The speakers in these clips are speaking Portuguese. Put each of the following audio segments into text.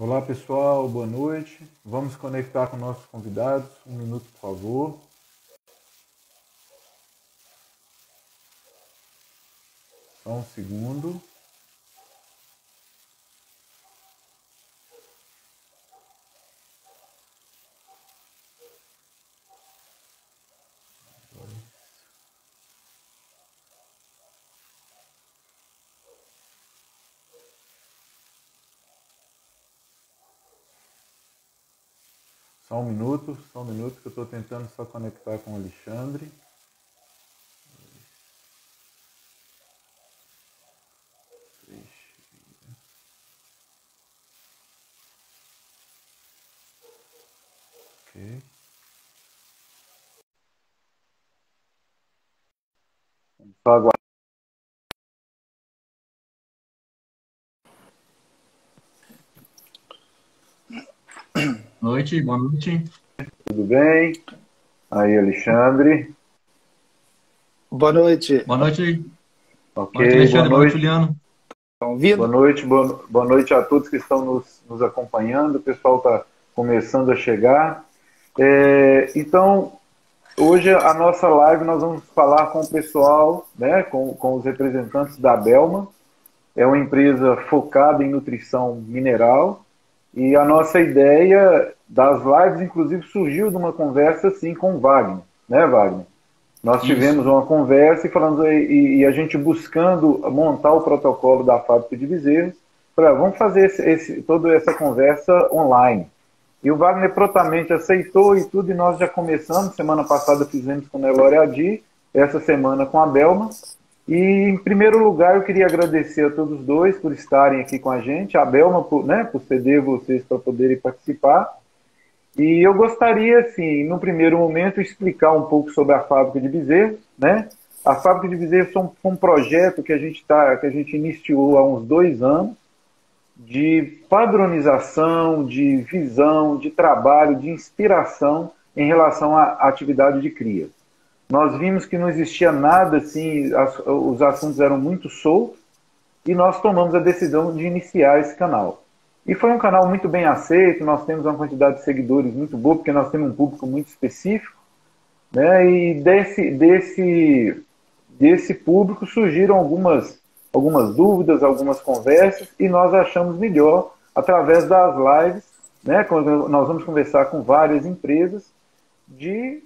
Olá pessoal, boa noite. Vamos conectar com nossos convidados. Um minuto, por favor. Só um segundo. Só um minuto que eu estou tentando só conectar com o Alexandre. Ok. Só aguardar. Noite, boa noite. Tudo bem? Aí, Alexandre. Boa noite. Boa noite. Ok, Boa noite, boa Alexandre. Boa noite, noite. Juliano. Estão ouvindo? Boa noite a todos que estão nos acompanhando. O pessoal está começando a chegar. Então, hoje a nossa live nós vamos falar com o pessoal, né, com os representantes da Belma. É uma empresa focada em nutrição mineral e a nossa ideia das lives, inclusive, surgiu de uma conversa assim com o Wagner, né, Wagner? Nós tivemos Isso. uma conversa e a gente buscando montar o protocolo da fábrica de Bezerros, vamos fazer toda essa conversa online. E o Wagner prontamente aceitou e tudo, e nós já começamos. Semana passada fizemos com o Nelore Adi, essa semana com a Belma. E, em primeiro lugar, eu queria agradecer a todos dois por estarem aqui com a gente, a Belma por ceder vocês para poderem participar. E eu gostaria, assim, no primeiro momento, explicar um pouco sobre a fábrica de Bezerros, né? A fábrica de Bezerros foi um projeto que a gente iniciou há uns 2 anos, de padronização, de visão, de trabalho, de inspiração em relação à atividade de cria. Nós vimos que não existia nada assim, os assuntos eram muito soltos e nós tomamos a decisão de iniciar esse canal. E foi um canal muito bem aceito, nós temos uma quantidade de seguidores muito boa, porque nós temos um público muito específico, né? E desse público surgiram algumas dúvidas, algumas conversas, e nós achamos melhor, através das lives, né? Quando nós vamos conversar com várias empresas, de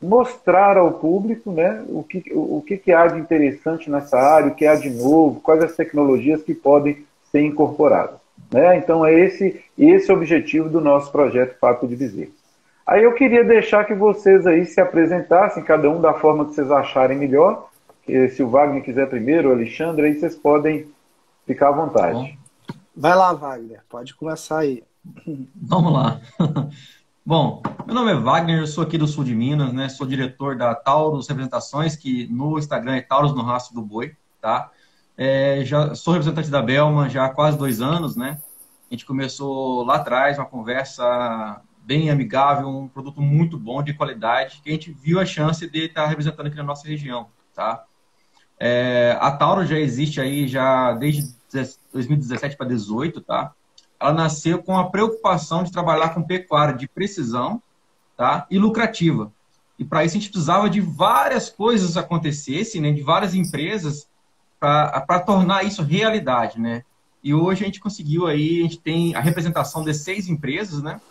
mostrar ao público, né, o que há de interessante nessa área, o que há de novo, quais as tecnologias que podem ser incorporadas. Né? Então é esse o objetivo do nosso projeto Fábrica de Bezerros. Aí eu queria deixar que vocês aí se apresentassem, cada um da forma que vocês acharem melhor. Se o Wagner quiser primeiro, o Alexandre, aí vocês podem ficar à Tá bom. vontade. Vai lá, Wagner. Pode começar aí. Vamos lá. Bom, meu nome é Wagner, eu sou aqui do sul de Minas, né? Sou diretor da Taurus Representações, que no Instagram é Taurus no Rastro do Boi, tá? Já sou representante da Belma já há quase 2 anos, né? A gente começou lá atrás uma conversa bem amigável, um produto muito bom, de qualidade, que a gente viu a chance de estar representando aqui na nossa região, tá? A Taurus já existe aí já desde 2017 para 2018, tá? Ela nasceu com a preocupação de trabalhar com pecuária de precisão, tá? E lucrativa. E para isso a gente precisava de várias coisas acontecessem, né? De várias empresas para tornar isso realidade, né? E hoje a gente conseguiu aí, a gente tem a representação de 6 empresas, né?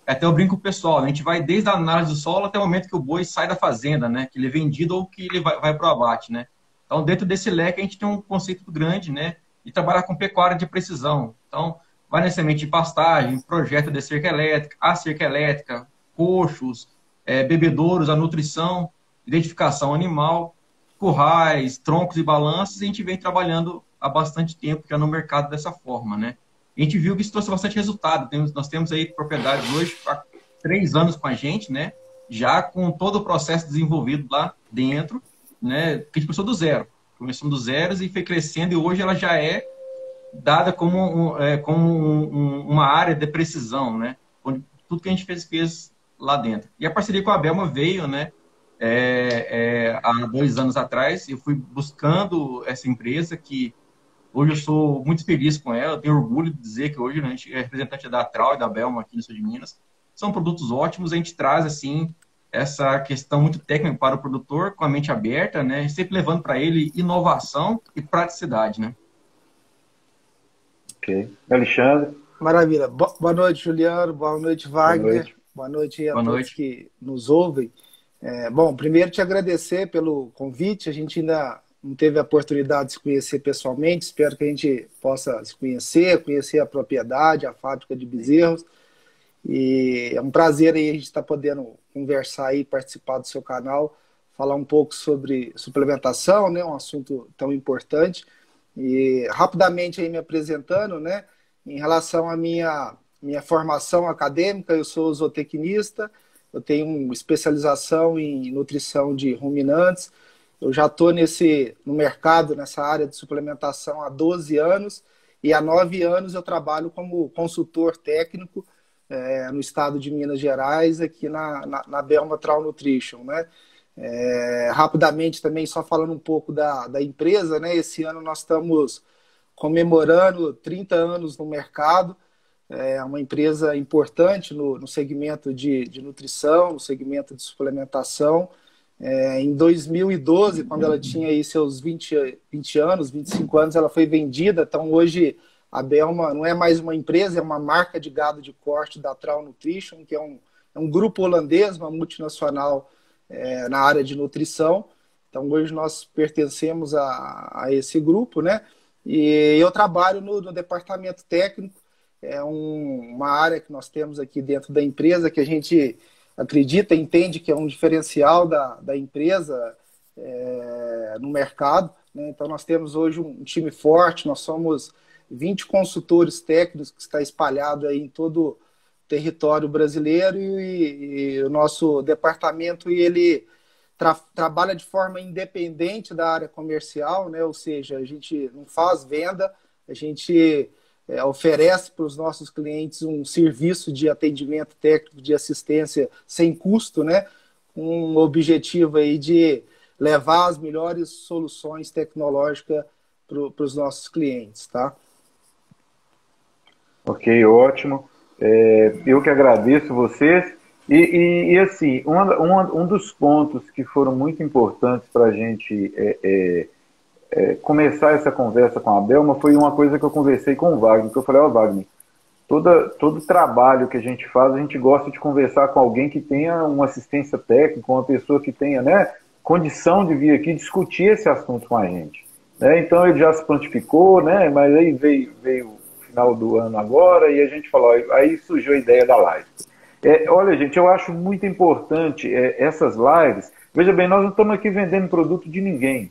Até eu brinco com o pessoal, né? A gente vai desde a análise do solo até o momento que o boi sai da fazenda, né? Que ele é vendido ou que ele vai para o abate, né? Então, dentro desse leque, a gente tem um conceito grande, né? De trabalhar com pecuária de precisão. Então, vai na semente de pastagem, projeto de cerca elétrica, a cerca elétrica, coxos, bebedouros, a nutrição, identificação animal, currais, troncos e balanças, e a gente vem trabalhando há bastante tempo já no mercado dessa forma, né? A gente viu que isso trouxe bastante resultado. Nós temos aí propriedades hoje há 3 anos com a gente, né? Já com todo o processo desenvolvido lá dentro, né? Porque a gente começou do zero. Começamos do zero e foi crescendo, e hoje ela já é dada como uma área de precisão, né? Onde tudo que a gente fez lá dentro. E a parceria com a Belma veio, né? Há 2 anos atrás, eu fui buscando essa empresa que Hoje eu sou muito feliz com ela, eu tenho orgulho de dizer que hoje, né, a gente é representante da Trau e da Belma aqui no sul de Minas. São produtos ótimos, a gente traz, assim, essa questão muito técnica para o produtor, com a mente aberta, né, sempre levando para ele inovação e praticidade, né? Ok. Alexandre? Maravilha. Boa noite, Juliano. Boa noite, Wagner. Boa noite. Boa noite a Boa todos noite. que nos ouvem. Bom, primeiro te agradecer pelo convite. A gente ainda não teve a oportunidade de se conhecer pessoalmente. Espero que a gente possa se conhecer a propriedade, a fábrica de bezerros. E é um prazer aí a gente estar podendo conversar e participar do seu canal, falar um pouco sobre suplementação, né, um assunto tão importante. E rapidamente aí me apresentando, né, em relação à minha formação acadêmica, eu sou zootecnista, eu tenho uma especialização em nutrição de ruminantes, eu já estou no mercado, nessa área de suplementação há 12 anos, e há 9 anos eu trabalho como consultor técnico no estado de Minas Gerais, aqui na Belma Trau Nutrition, né? Rapidamente também, só falando um pouco da empresa, né? Esse ano nós estamos comemorando 30 anos no mercado, é uma empresa importante no segmento de nutrição, no segmento de suplementação. Em 2012, quando ela tinha aí seus 20 anos, 25 anos, ela foi vendida. Então, hoje, a Belma não é mais uma empresa, é uma marca de gado de corte da Trau Nutrition, que é um grupo holandês, uma multinacional na área de nutrição. Então, hoje nós pertencemos a esse grupo, né? E eu trabalho no departamento técnico, uma área que nós temos aqui dentro da empresa que a gente acredita, entende que é um diferencial da empresa no mercado, né? Então nós temos hoje um time forte, nós somos 20 consultores técnicos que está espalhado aí em todo o território brasileiro e o nosso departamento ele trabalha de forma independente da área comercial, né? Ou seja, a gente não faz venda, a gente oferece para os nossos clientes um serviço de atendimento técnico, de assistência sem custo, né? Com o objetivo aí de levar as melhores soluções tecnológicas para os nossos clientes, tá? Ok, ótimo. Eu que agradeço vocês. E assim, um dos pontos que foram muito importantes para a gente começar essa conversa com a Belma foi uma coisa que eu conversei com o Wagner, que eu falei, Wagner, todo trabalho que a gente faz, a gente gosta de conversar com alguém que tenha uma assistência técnica, uma pessoa que tenha, né, condição de vir aqui discutir esse assunto com a gente. Né? Então ele já se prontificou, né, mas aí veio o final do ano agora e a gente falou, aí surgiu a ideia da live. Olha, gente, eu acho muito importante essas lives. Veja bem, nós não estamos aqui vendendo produto de ninguém.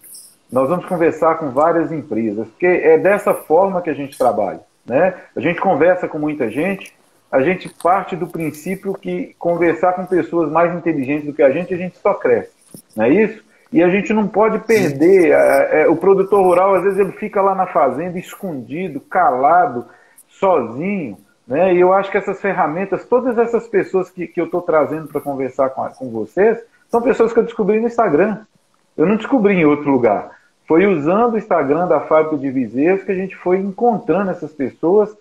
Nós vamos conversar com várias empresas, porque é dessa forma que a gente trabalha, né? A gente conversa com muita gente, a gente parte do princípio que conversar com pessoas mais inteligentes do que a gente só cresce, não é isso? E a gente não pode perder, o produtor rural, às vezes ele fica lá na fazenda, escondido, calado, sozinho, né? E eu acho que essas ferramentas, todas essas pessoas que eu estou trazendo para conversar com vocês, são pessoas que eu descobri no Instagram. Eu não descobri em outro lugar. Foi usando o Instagram da Fábrica de Bezerros que a gente foi encontrando essas pessoas,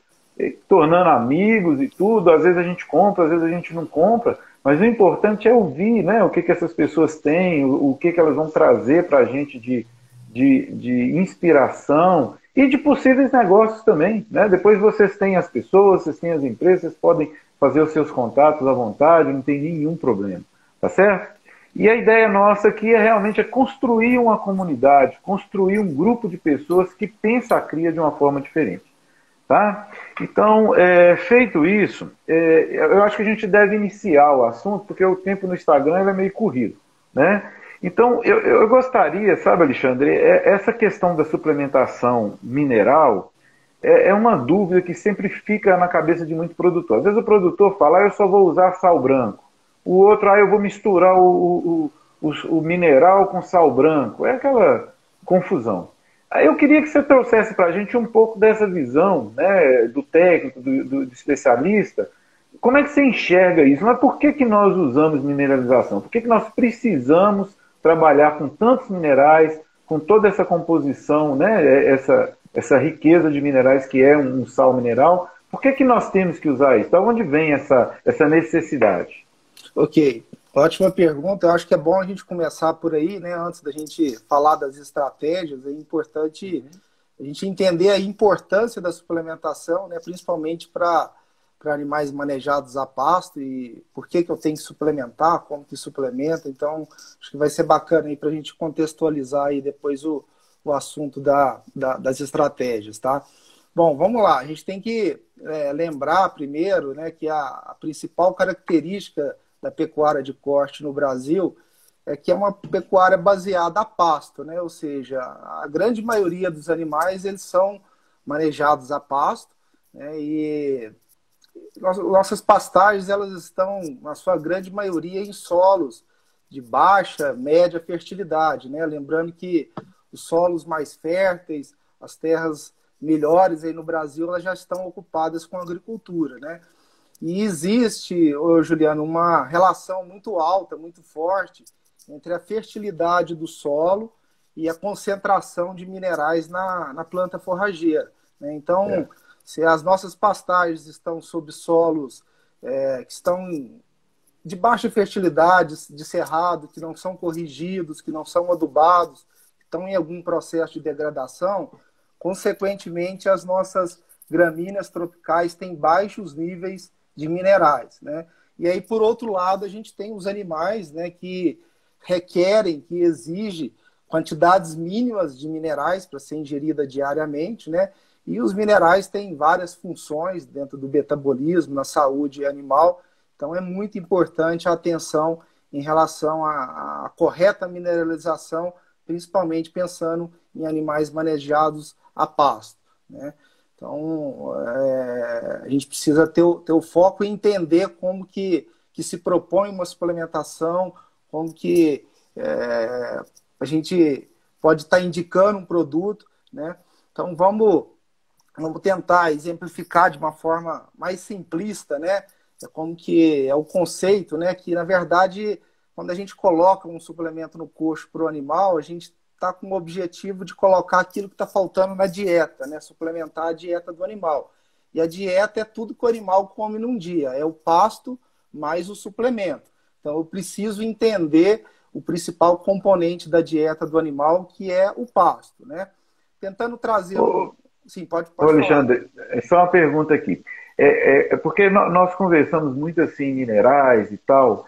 tornando amigos e tudo. Às vezes a gente compra, às vezes a gente não compra, mas o importante é ouvir, né, o que essas pessoas têm, o que elas vão trazer para a gente de inspiração e de possíveis negócios também. Né? Depois vocês têm as pessoas, vocês têm as empresas, vocês podem fazer os seus contatos à vontade, não tem nenhum problema. Tá certo? E a ideia nossa aqui realmente construir uma comunidade, construir um grupo de pessoas que pensa a cria de uma forma diferente. Tá? Então, feito isso, eu acho que a gente deve iniciar o assunto, porque o tempo no Instagram é meio corrido. Né? Então, eu gostaria, sabe, Alexandre, essa questão da suplementação mineral é uma dúvida que sempre fica na cabeça de muito produtor. Às vezes o produtor fala, eu só vou usar sal branco. O outro, eu vou misturar o mineral com sal branco. É aquela confusão. Aí eu queria que você trouxesse para a gente um pouco dessa visão, né, do técnico, do especialista. Como é que você enxerga isso? Mas por que nós usamos mineralização? Por que nós precisamos trabalhar com tantos minerais, com toda essa composição, né, essa riqueza de minerais que é um sal mineral, por que nós temos que usar isso? De onde vem essa necessidade? Ok, ótima pergunta. Eu acho que é bom a gente começar por aí, né? Antes da gente falar das estratégias, é importante a gente entender a importância da suplementação, né? Principalmente para animais manejados a pasto e por que eu tenho que suplementar, como que suplementa. Então, acho que vai ser bacana aí para a gente contextualizar aí depois o assunto das estratégias, tá? Bom, vamos lá. A gente tem que lembrar primeiro, né, que a principal característica da pecuária de corte no Brasil é que é uma pecuária baseada a pasto, né? Ou seja, a grande maioria dos animais eles são manejados a pasto, né? E nossas pastagens elas estão, na sua grande maioria, em solos de baixa, média fertilidade, né? Lembrando que os solos mais férteis, as terras melhores aí no Brasil, elas já estão ocupadas com a agricultura, né? E existe, Juliano, uma relação muito alta, muito forte entre a fertilidade do solo e a concentração de minerais na planta forrageira, né? Então, se as nossas pastagens estão sob solos que estão de baixa fertilidade, de cerrado, que não são corrigidos, que não são adubados, que estão em algum processo de degradação, consequentemente, as nossas gramíneas tropicais têm baixos níveis de minerais, né? E aí, por outro lado, a gente tem os animais, né, que requerem, que exigem quantidades mínimas de minerais para ser ingerida diariamente, né? E os minerais têm várias funções dentro do metabolismo, na saúde animal. Então, é muito importante a atenção em relação à correta mineralização, principalmente pensando em animais manejados a pasto, né? Então, a gente precisa ter o foco em entender como que se propõe uma suplementação, como que a gente pode estar indicando um produto, né? Então, vamos tentar exemplificar de uma forma mais simplista, né? Como que é o conceito, né? Que, na verdade, quando a gente coloca um suplemento no coxo para o animal, a gente está com o objetivo de colocar aquilo que está faltando na dieta, né? Suplementar a dieta do animal. E a dieta é tudo que o animal come num dia, é o pasto mais o suplemento. Então, eu preciso entender o principal componente da dieta do animal, que é o pasto, né? Tentando trazer Sim, pode falar. Alexandre, é só uma pergunta aqui. Porque nós conversamos muito assim, minerais e tal.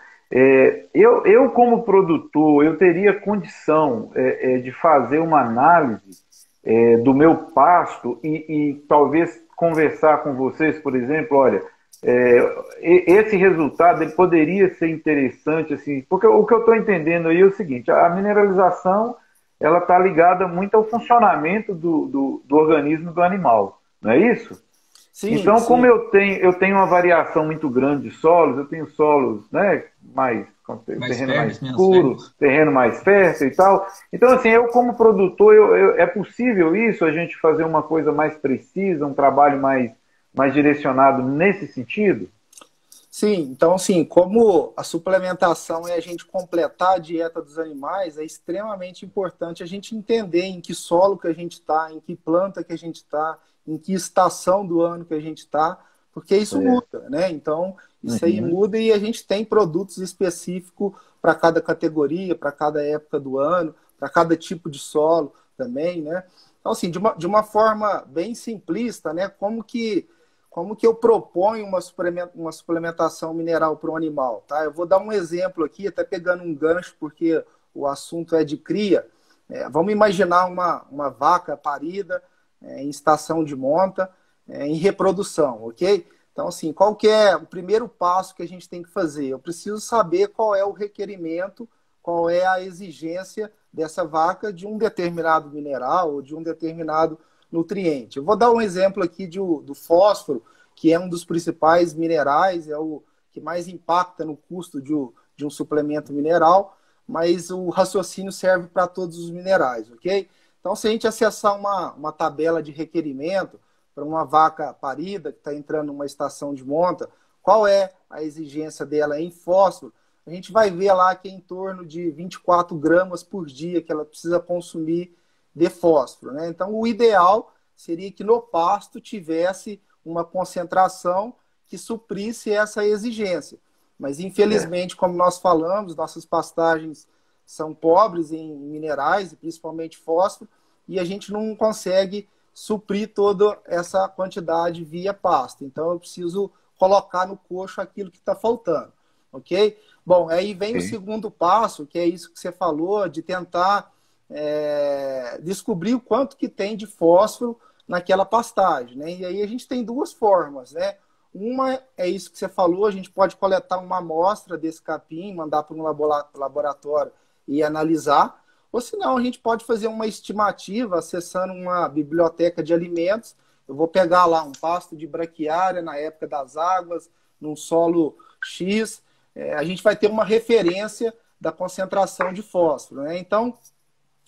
Eu, como produtor, eu teria condição de fazer uma análise do meu pasto e talvez conversar com vocês, por exemplo, olha, esse resultado ele poderia ser interessante, assim, porque o que eu estou entendendo aí é o seguinte: a mineralização ela está ligada muito ao funcionamento do organismo do animal, não é isso? Sim, então, sim. como eu tenho uma variação muito grande de solos, eu tenho solos, né, terreno mais escuro, terreno mais fértil e tal. Então, assim, eu como produtor, é possível isso, a gente fazer uma coisa mais precisa, um trabalho mais direcionado nesse sentido? Sim, então, assim, como a suplementação é a gente completar a dieta dos animais, é extremamente importante a gente entender em que solo que a gente está, em que planta que a gente está, em que estação do ano que a gente está, porque isso muda, né? Então, isso aí muda e a gente tem produtos específicos para cada categoria, para cada época do ano, para cada tipo de solo também, né? Então, assim, de uma forma bem simplista, né? Como que eu proponho uma suplementação mineral para um animal, tá? Eu vou dar um exemplo aqui, até pegando um gancho, porque o assunto é de cria. Vamos imaginar uma vaca parida em estação de monta, em reprodução, ok? Então, assim, qual que é o primeiro passo que a gente tem que fazer? Eu preciso saber qual é o requerimento, qual é a exigência dessa vaca de um determinado mineral ou de um determinado nutriente. Eu vou dar um exemplo aqui do fósforo, que é um dos principais minerais, é o que mais impacta no custo de um suplemento mineral, mas o raciocínio serve para todos os minerais, ok? Então, se a gente acessar uma tabela de requerimento para uma vaca parida que está entrando numa estação de monta, qual é a exigência dela em fósforo, a gente vai ver lá que é em torno de 24 gramas por dia que ela precisa consumir de fósforo, né? Então, o ideal seria que no pasto tivesse uma concentração que suprisse essa exigência. Mas, infelizmente, como nós falamos, nossas pastagens são pobres em minerais, principalmente fósforo, e a gente não consegue suprir toda essa quantidade via pasto. Então, eu preciso colocar no coxo aquilo que está faltando, ok? Bom, aí vem o segundo passo, que é isso que você falou, de tentar descobrir o quanto que tem de fósforo naquela pastagem, né? E aí a gente tem duas formas, né? Uma é isso que você falou, a gente pode coletar uma amostra desse capim, mandar para um laboratório e analisar, ou senão a gente pode fazer uma estimativa acessando uma biblioteca de alimentos. Eu vou pegar lá um pasto de braquiária na época das águas, num solo X, a gente vai ter uma referência da concentração de fósforo, né? Então,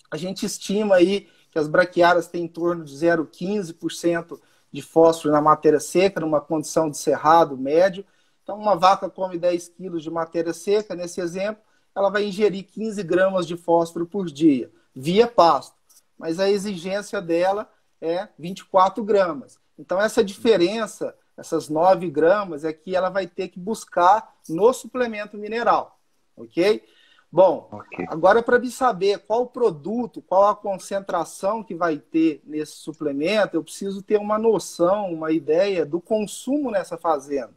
a gente estima aí que as braquiárias têm em torno de 0,15% de fósforo na matéria seca, numa condição de cerrado médio. Então, uma vaca come 10 quilos de matéria seca, nesse exemplo, ela vai ingerir 15 gramas de fósforo por dia, via pasto. Mas a exigência dela é 24 gramas. Então, essa diferença, essas 9 gramas, é que ela vai ter que buscar no suplemento mineral, ok? Bom, agora para me saber qual o produto, qual a concentração que vai ter nesse suplemento, eu preciso ter uma noção, uma ideia do consumo nessa fazenda,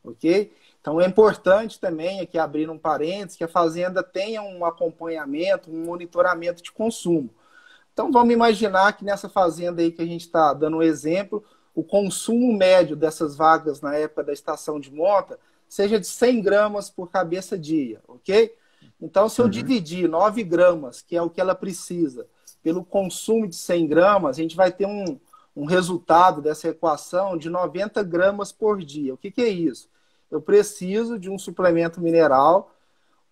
ok? Então é importante também, aqui abrir um parênteses, que a fazenda tenha um acompanhamento, um monitoramento de consumo. Então vamos imaginar que nessa fazenda aí que a gente está dando um exemplo, o consumo médio dessas vagas na época da estação de monta seja de 100 gramas por cabeça dia, ok? Então, se eu dividir 9 gramas, que é o que ela precisa, pelo consumo de 100 gramas, a gente vai ter um resultado dessa equação de 90 gramas por dia. O que é isso? Eu preciso de um suplemento mineral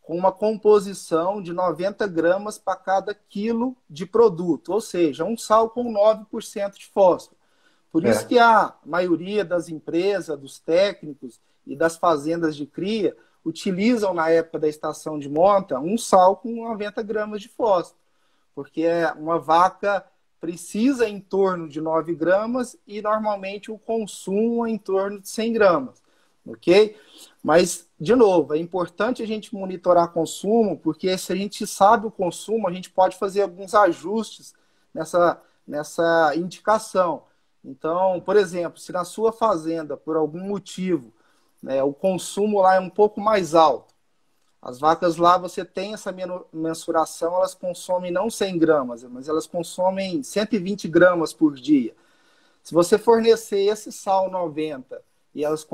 com uma composição de 90 gramas para cada quilo de produto, ou seja, um sal com 9% de fósforo. Por isso que a maioria das empresas, dos técnicos e das fazendas de cria utilizam na época da estação de monta um sal com 90 gramas de fósforo, porque uma vaca precisa em torno de 9 gramas e normalmente o consumo é em torno de 100 gramas, ok? Mas, de novo, é importante a gente monitorar consumo, porque se a gente sabe o consumo, a gente pode fazer alguns ajustes nessa indicação. Então, por exemplo, se na sua fazenda, por algum motivo, o consumo lá é um pouco mais alto. As vacas lá, você tem essa mensuração, elas consomem não 100 gramas, mas elas consomem 120 gramas por dia. Se você fornecer esse sal 90 e elas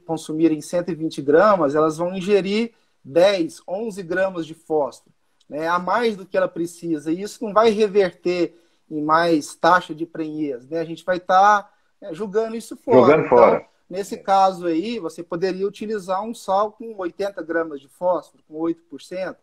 consumirem 120 gramas, elas vão ingerir 10, 11 gramas de fósforo, né, a mais do que ela precisa. E isso não vai reverter em mais taxa de prenhez, né? A gente vai estar jogando isso fora. Jogando fora. Então, nesse caso aí, você poderia utilizar um sal com 80 gramas de fósforo, com 8%.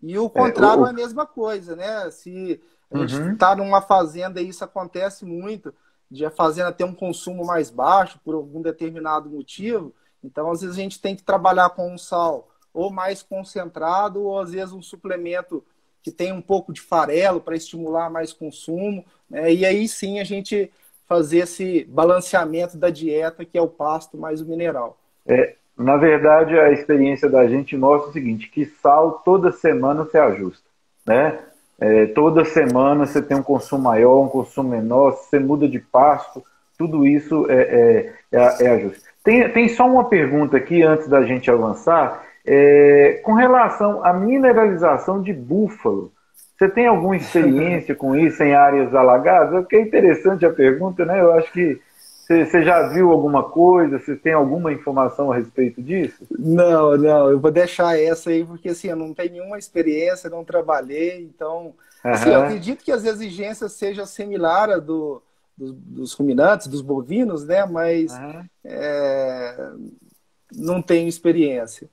E o contrário é a mesma coisa, né? Se a gente está numa fazenda e isso acontece muito, de a fazenda ter um consumo mais baixo por algum determinado motivo, então às vezes a gente tem que trabalhar com um sal ou mais concentrado, ou às vezes um suplemento que tem um pouco de farelo para estimular mais consumo, né? E aí sim a gente fazer esse balanceamento da dieta, que é o pasto mais o mineral. Na verdade, a experiência da gente mostra o seguinte, que sal toda semana você ajusta, né? Toda semana você tem um consumo maior, um consumo menor, você muda de pasto, tudo isso é ajuste. Tem só uma pergunta aqui, antes da gente avançar, com relação à mineralização de búfalo. Você tem alguma experiência com isso em áreas alagadas? Porque é interessante a pergunta, né? Eu acho que você já viu alguma coisa, você tem alguma informação a respeito disso? Não, eu vou deixar essa aí, porque assim, eu não tenho nenhuma experiência, não trabalhei, então assim, eu acredito que as exigências sejam similares dos ruminantes, dos bovinos, né? Mas não tenho experiência.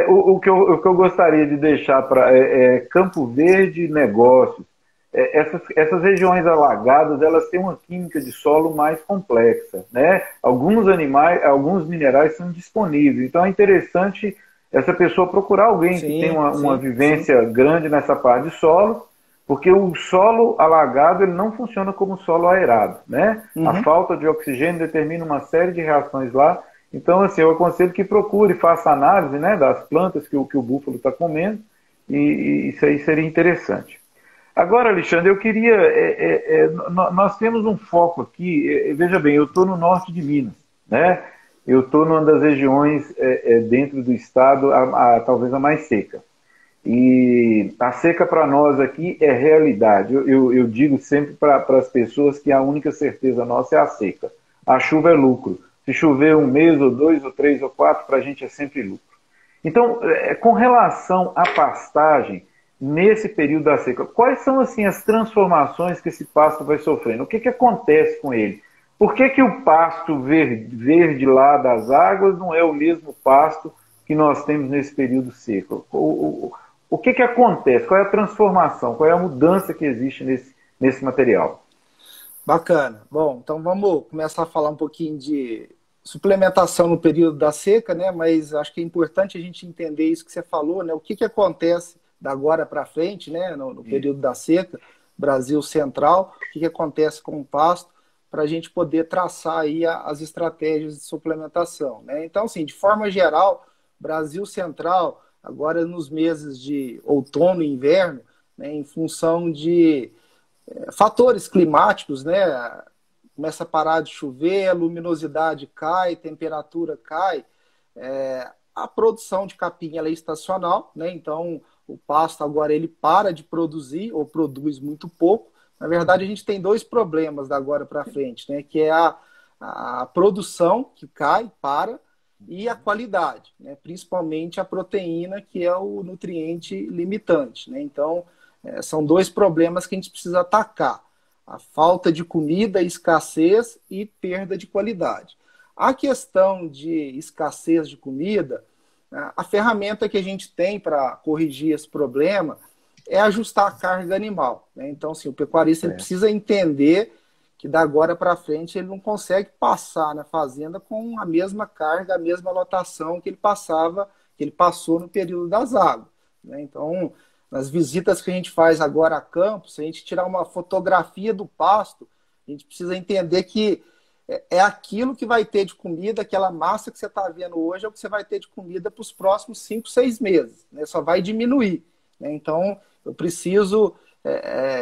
O que eu gostaria de deixar para Campo Verde Negócios. Essas regiões alagadas, elas têm uma química de solo mais complexa, né? Alguns minerais são disponíveis. Então é interessante essa pessoa procurar alguém que tem uma vivência grande nessa parte de solo, Porque o solo alagado ele não funciona como solo aerado, né? A falta de oxigênio determina uma série de reações lá. Então, assim, eu aconselho que procure, faça análise, né, das plantas que o búfalo está comendo, e isso aí seria interessante. Agora, Alexandre, eu queria... nós temos um foco aqui, veja bem, eu estou no norte de Minas, né? Eu estou numa das regiões dentro do estado, talvez a mais seca. E a seca para nós aqui é realidade. Eu digo sempre para as pessoas que a única certeza nossa é a seca. A chuva é lucro. Se chover um mês, ou dois, ou três, ou quatro, para a gente é sempre lucro. Então, com relação à pastagem, nesse período da seca, quais são assim, as transformações que esse pasto vai sofrendo? O que acontece com ele? Por que o pasto verde lá das águas não é o mesmo pasto que nós temos nesse período seco? O que acontece? Qual é a transformação? Qual é a mudança que existe nesse material? Bacana. Bom, então vamos começar a falar um pouquinho de suplementação no período da seca, né? Mas acho que é importante a gente entender isso que você falou, né? O que acontece da agora para frente, né? No período da seca, Brasil Central, o que acontece com o pasto, para a gente poder traçar aí as estratégias de suplementação, né? Então, assim, de forma geral, Brasil Central, agora nos meses de outono e inverno, né, em função de fatores climáticos, né, começa a parar de chover, a luminosidade cai, temperatura cai, a produção de capim ela é estacional, né, então o pasto agora ele para de produzir ou produz muito pouco. Na verdade, a gente tem dois problemas da agora para frente, né, que é a produção que cai, e a qualidade, né? Principalmente a proteína, que é o nutriente limitante, né? Então, são dois problemas que a gente precisa atacar. A falta de comida, escassez e perda de qualidade. A questão de escassez de comida, a ferramenta que a gente tem para corrigir esse problema é ajustar a carga animal, né? Então, assim, o pecuarista ele precisa entender que da agora para frente ele não consegue passar na fazenda com a mesma carga, a mesma lotação que ele passou no período das águas, né? Então, nas visitas que a gente faz agora a campo, se a gente tirar uma fotografia do pasto, a gente precisa entender que é aquilo que vai ter de comida, aquela massa que você está vendo hoje é o que você vai ter de comida para os próximos 5, 6 meses, né? Só vai diminuir, né? Então, eu preciso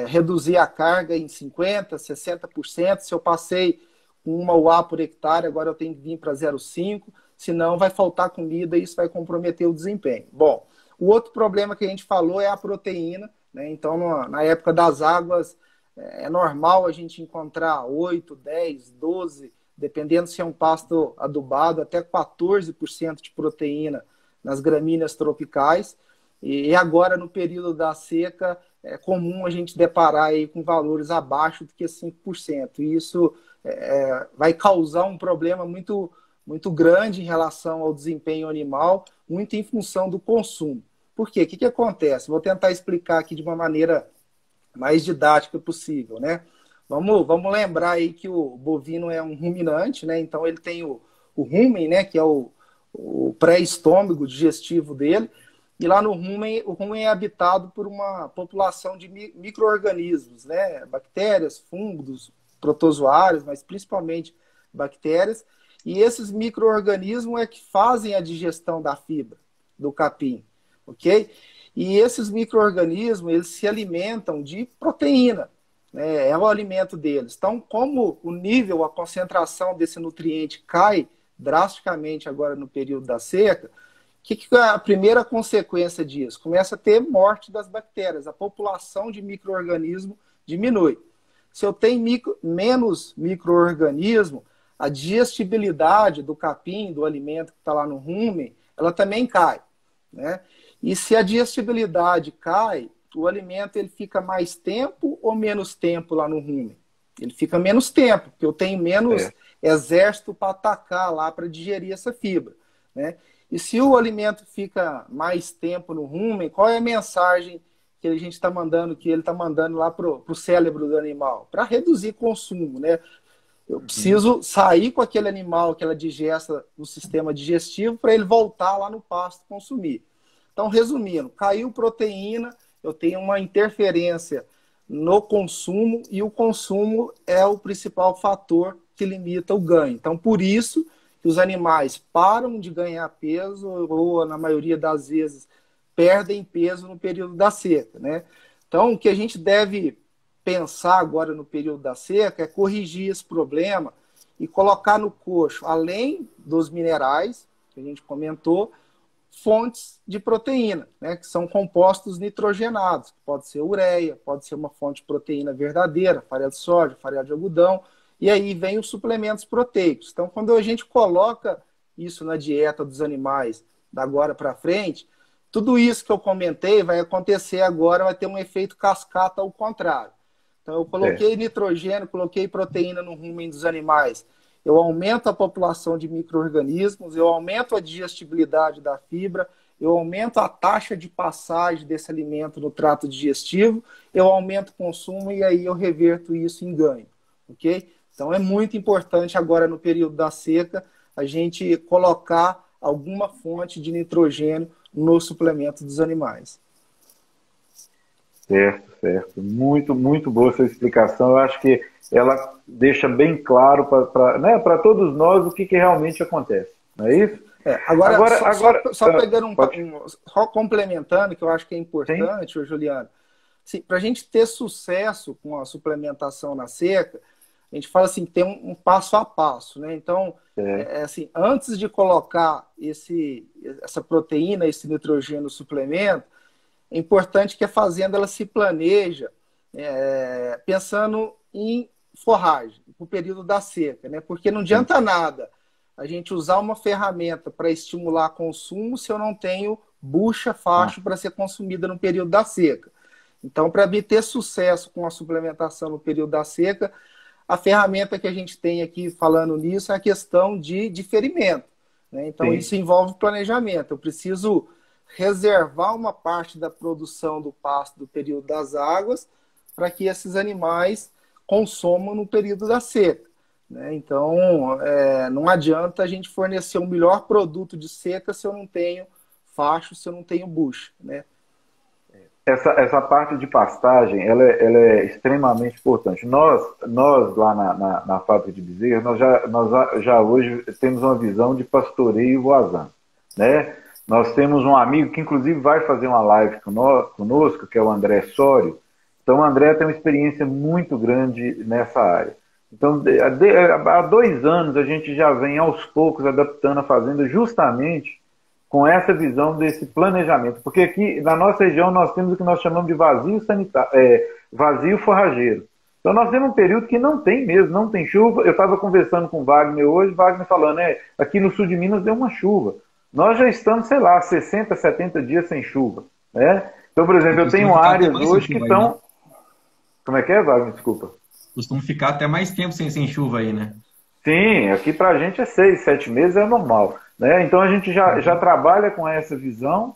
reduzir a carga em 50%, 60%. Se eu passei com 1 UA por hectare, agora eu tenho que vir para 0,5, senão vai faltar comida e isso vai comprometer o desempenho. Bom, o outro problema que a gente falou é a proteína, né? Então, na época das águas, é normal a gente encontrar 8, 10, 12, dependendo se é um pasto adubado, até 14% de proteína nas gramíneas tropicais. E agora, no período da seca, é comum a gente deparar aí com valores abaixo do que 5%. E isso vai causar um problema muito, muito grande em relação ao desempenho animal, muito em função do consumo. Por quê? O que acontece? Vou tentar explicar aqui de uma maneira mais didática possível, né? Vamos lembrar aí que o bovino é um ruminante, né? Então ele tem o rumen, né? Que é o pré-estômago digestivo dele. E lá no rumen, o rumen é habitado por uma população de micro-organismos, né? Bactérias, fungos, protozoários, mas principalmente bactérias. E esses micro-organismos é que fazem a digestão da fibra, do capim, ok? E esses micro-organismos, eles se alimentam de proteína, né? É o alimento deles. Então, como o nível, a concentração desse nutriente cai drasticamente agora no período da seca, o que é a primeira consequência disso? Começa a ter morte das bactérias, a população de micro-organismo diminui. Se eu tenho menos micro-organismo, a digestibilidade do capim, do alimento que está lá no rumen, ela também cai, né? E se a digestibilidade cai, o alimento ele fica mais tempo ou menos tempo lá no rumen? Ele fica menos tempo, porque eu tenho menos exército para atacar lá, para digerir essa fibra, né? E se o alimento fica mais tempo no rumen, qual é a mensagem que a gente está mandando, que ele está mandando lá para o cérebro do animal? Para reduzir consumo, né? Eu preciso sair com aquele animal que ela digesta no sistema digestivo para ele voltar lá no pasto consumir. Então, resumindo, caiu proteína, eu tenho uma interferência no consumo, e o consumo é o principal fator que limita o ganho. Então, por isso que os animais param de ganhar peso ou, na maioria das vezes, perdem peso no período da seca, né? Então, o que a gente deve pensar agora no período da seca é corrigir esse problema e colocar no coxo, além dos minerais, que a gente comentou, fontes de proteína, né, que são compostos nitrogenados. Pode ser ureia, pode ser uma fonte de proteína verdadeira, farinha de soja, farinha de algodão, e aí vem os suplementos proteicos. Então, quando a gente coloca isso na dieta dos animais da agora para frente, tudo isso que eu comentei vai acontecer agora, vai ter um efeito cascata ao contrário. Então, eu coloquei nitrogênio, coloquei proteína no rumen dos animais. Eu aumento a população de micro-organismos, eu aumento a digestibilidade da fibra, eu aumento a taxa de passagem desse alimento no trato digestivo, eu aumento o consumo e aí eu reverto isso em ganho, ok? Então é muito importante agora no período da seca a gente colocar alguma fonte de nitrogênio no suplemento dos animais. Certo, certo. Muito, muito boa essa explicação. Eu acho que ela deixa bem claro para todos nós o que realmente acontece. Não é isso? Só pegando só complementando, que eu acho que é importante, Juliano, assim, para a gente ter sucesso com a suplementação na seca, a gente fala assim, tem um passo a passo, né? Então, assim, antes de colocar essa proteína, esse nitrogênio no suplemento, é importante que a fazenda ela se planeja pensando em forragem, no período da seca, né? Porque não adianta nada a gente usar uma ferramenta para estimular consumo se eu não tenho bucha, facho para ser consumida no período da seca. Então, para ter sucesso com a suplementação no período da seca, a ferramenta que a gente tem aqui falando nisso é a questão de diferimento, né? Então, isso envolve planejamento. Eu preciso reservar uma parte da produção do pasto do período das águas para que esses animais consomam no período da seca, né? Então, não adianta a gente fornecer um melhor produto de seca se eu não tenho facho, se eu não tenho bucha, né? Essa parte de pastagem, ela é extremamente importante. Nós lá na fábrica de bezerros, nós já hoje temos uma visão de pastoreio voazã, né? Nós temos um amigo que, inclusive, vai fazer uma live conosco, que é o André Sório. Então, o André tem uma experiência muito grande nessa área. Então, há 2 anos, a gente já vem, aos poucos, adaptando a fazenda justamente com essa visão desse planejamento. Porque aqui, na nossa região, nós temos o que nós chamamos de vazio vazio forrageiro. Então, nós temos um período que não tem mesmo, não tem chuva. Eu estava conversando com o Wagner hoje, Wagner falando, aqui no sul de Minas deu uma chuva. Nós já estamos, sei lá, 60, 70 dias sem chuva, né? Então, por exemplo, eu tenho áreas hoje que estão... Né? Como é que é, Wagner? Desculpa. Costuma ficar até mais tempo sem chuva aí, né? Sim, aqui pra gente é 6, 7 meses, é normal, né? Então a gente já trabalha com essa visão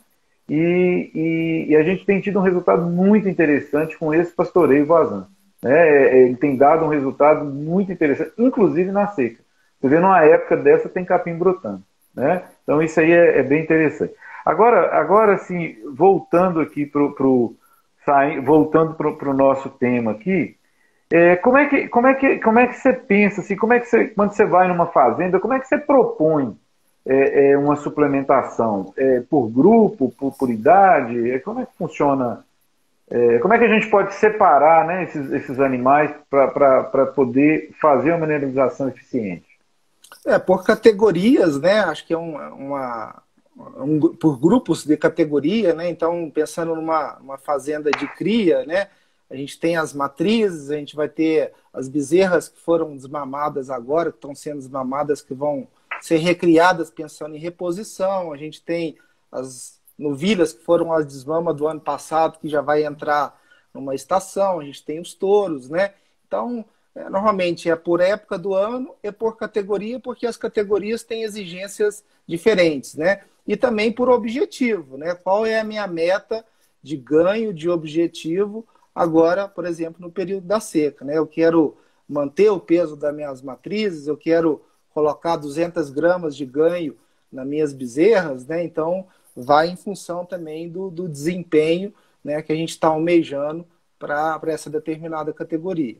e a gente tem tido um resultado muito interessante com esse pastoreio vazão, né? Ele tem dado um resultado muito interessante, inclusive na seca. Você vê, numa época dessa tem capim brotando, né? Então isso aí é bem interessante. Agora sim, voltando aqui voltando para o nosso tema aqui, como é que você pensa, assim, quando você vai numa fazenda, como é que você propõe uma suplementação? Por grupo, por idade? Como é que funciona? Como é que a gente pode separar, né, esses animais para poder fazer uma mineralização eficiente? Por categorias, né? Acho que é por grupos de categoria, né? Então, pensando numa fazenda de cria, né? A gente tem as matrizes, a gente vai ter as bezerras que foram desmamadas agora, que estão sendo desmamadas, que vão ser recriadas pensando em reposição. A gente tem as novilhas que foram as desmamas do ano passado, que já vai entrar numa estação. A gente tem os touros, né? Então, normalmente é por época do ano e por categoria, porque as categorias têm exigências diferentes, né? E também por objetivo, né? Qual é a minha meta de ganho, de objetivo, agora, por exemplo, no período da seca, né? Eu quero manter o peso das minhas matrizes, eu quero colocar 200 gramas de ganho nas minhas bezerras, né? Então, vai em função também do desempenho, né, que a gente está almejando para essa determinada categoria.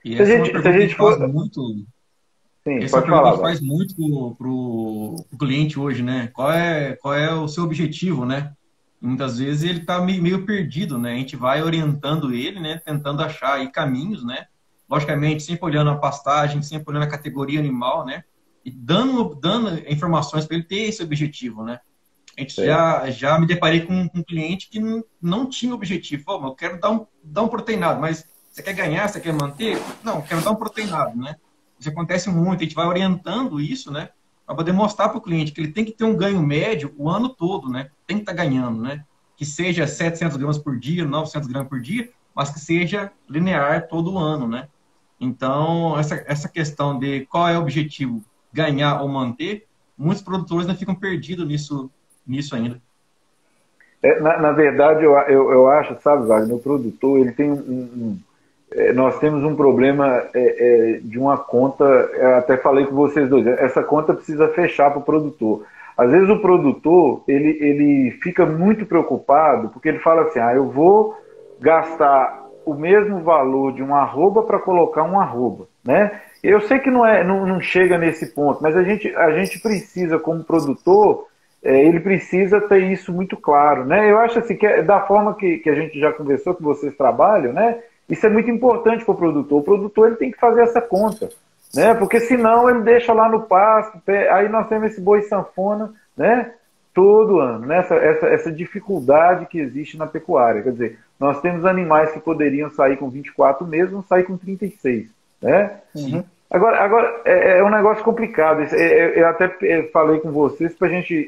E essa é uma pergunta que a gente faz muito. Sim, Essa pode pergunta falar, a gente faz muito para o cliente hoje, né? Qual é o seu objetivo, né? Muitas vezes ele está meio perdido, né? A gente vai orientando ele, né? Tentando achar aí caminhos, né? Logicamente, sempre olhando a pastagem, sempre olhando a categoria animal, né? E dando informações para ele ter esse objetivo, né? A gente já me deparei com um cliente que não tinha objetivo. Pô, mas eu quero dar um proteinado, mas você quer ganhar, você quer manter? Não, eu quero dar um proteinado, né? Isso acontece muito, a gente vai orientando isso, né? Para poder mostrar para o cliente que ele tem que ter um ganho médio o ano todo, né? Tem que estar ganhando, né? Que seja 700 gramas por dia, 900 gramas por dia, mas que seja linear todo ano, né? Então, essa questão de qual é o objetivo, ganhar ou manter, muitos produtores ainda ficam perdidos nisso ainda. Na verdade, eu acho, sabe, Wagner, o produtor, ele tem nós temos um problema de uma conta, eu até falei com vocês dois, essa conta precisa fechar para o produtor. Às vezes o produtor, ele fica muito preocupado, porque ele fala assim, eu vou gastar o mesmo valor de um arroba para colocar um arroba, né? Eu sei que não chega nesse ponto, mas a gente precisa, como produtor, ele precisa ter isso muito claro, né? Eu acho assim, que da forma que a gente já conversou, que vocês trabalham, né? Isso é muito importante para o produtor. O produtor ele tem que fazer essa conta, né? Porque senão ele deixa lá no pasto, aí nós temos esse boi sanfona, né? Todo ano, né? Essa dificuldade que existe na pecuária. Quer dizer, nós temos animais que poderiam sair com 24 meses, vão sair com 36, né? Sim. Agora é um negócio complicado. Eu até falei com vocês para a gente.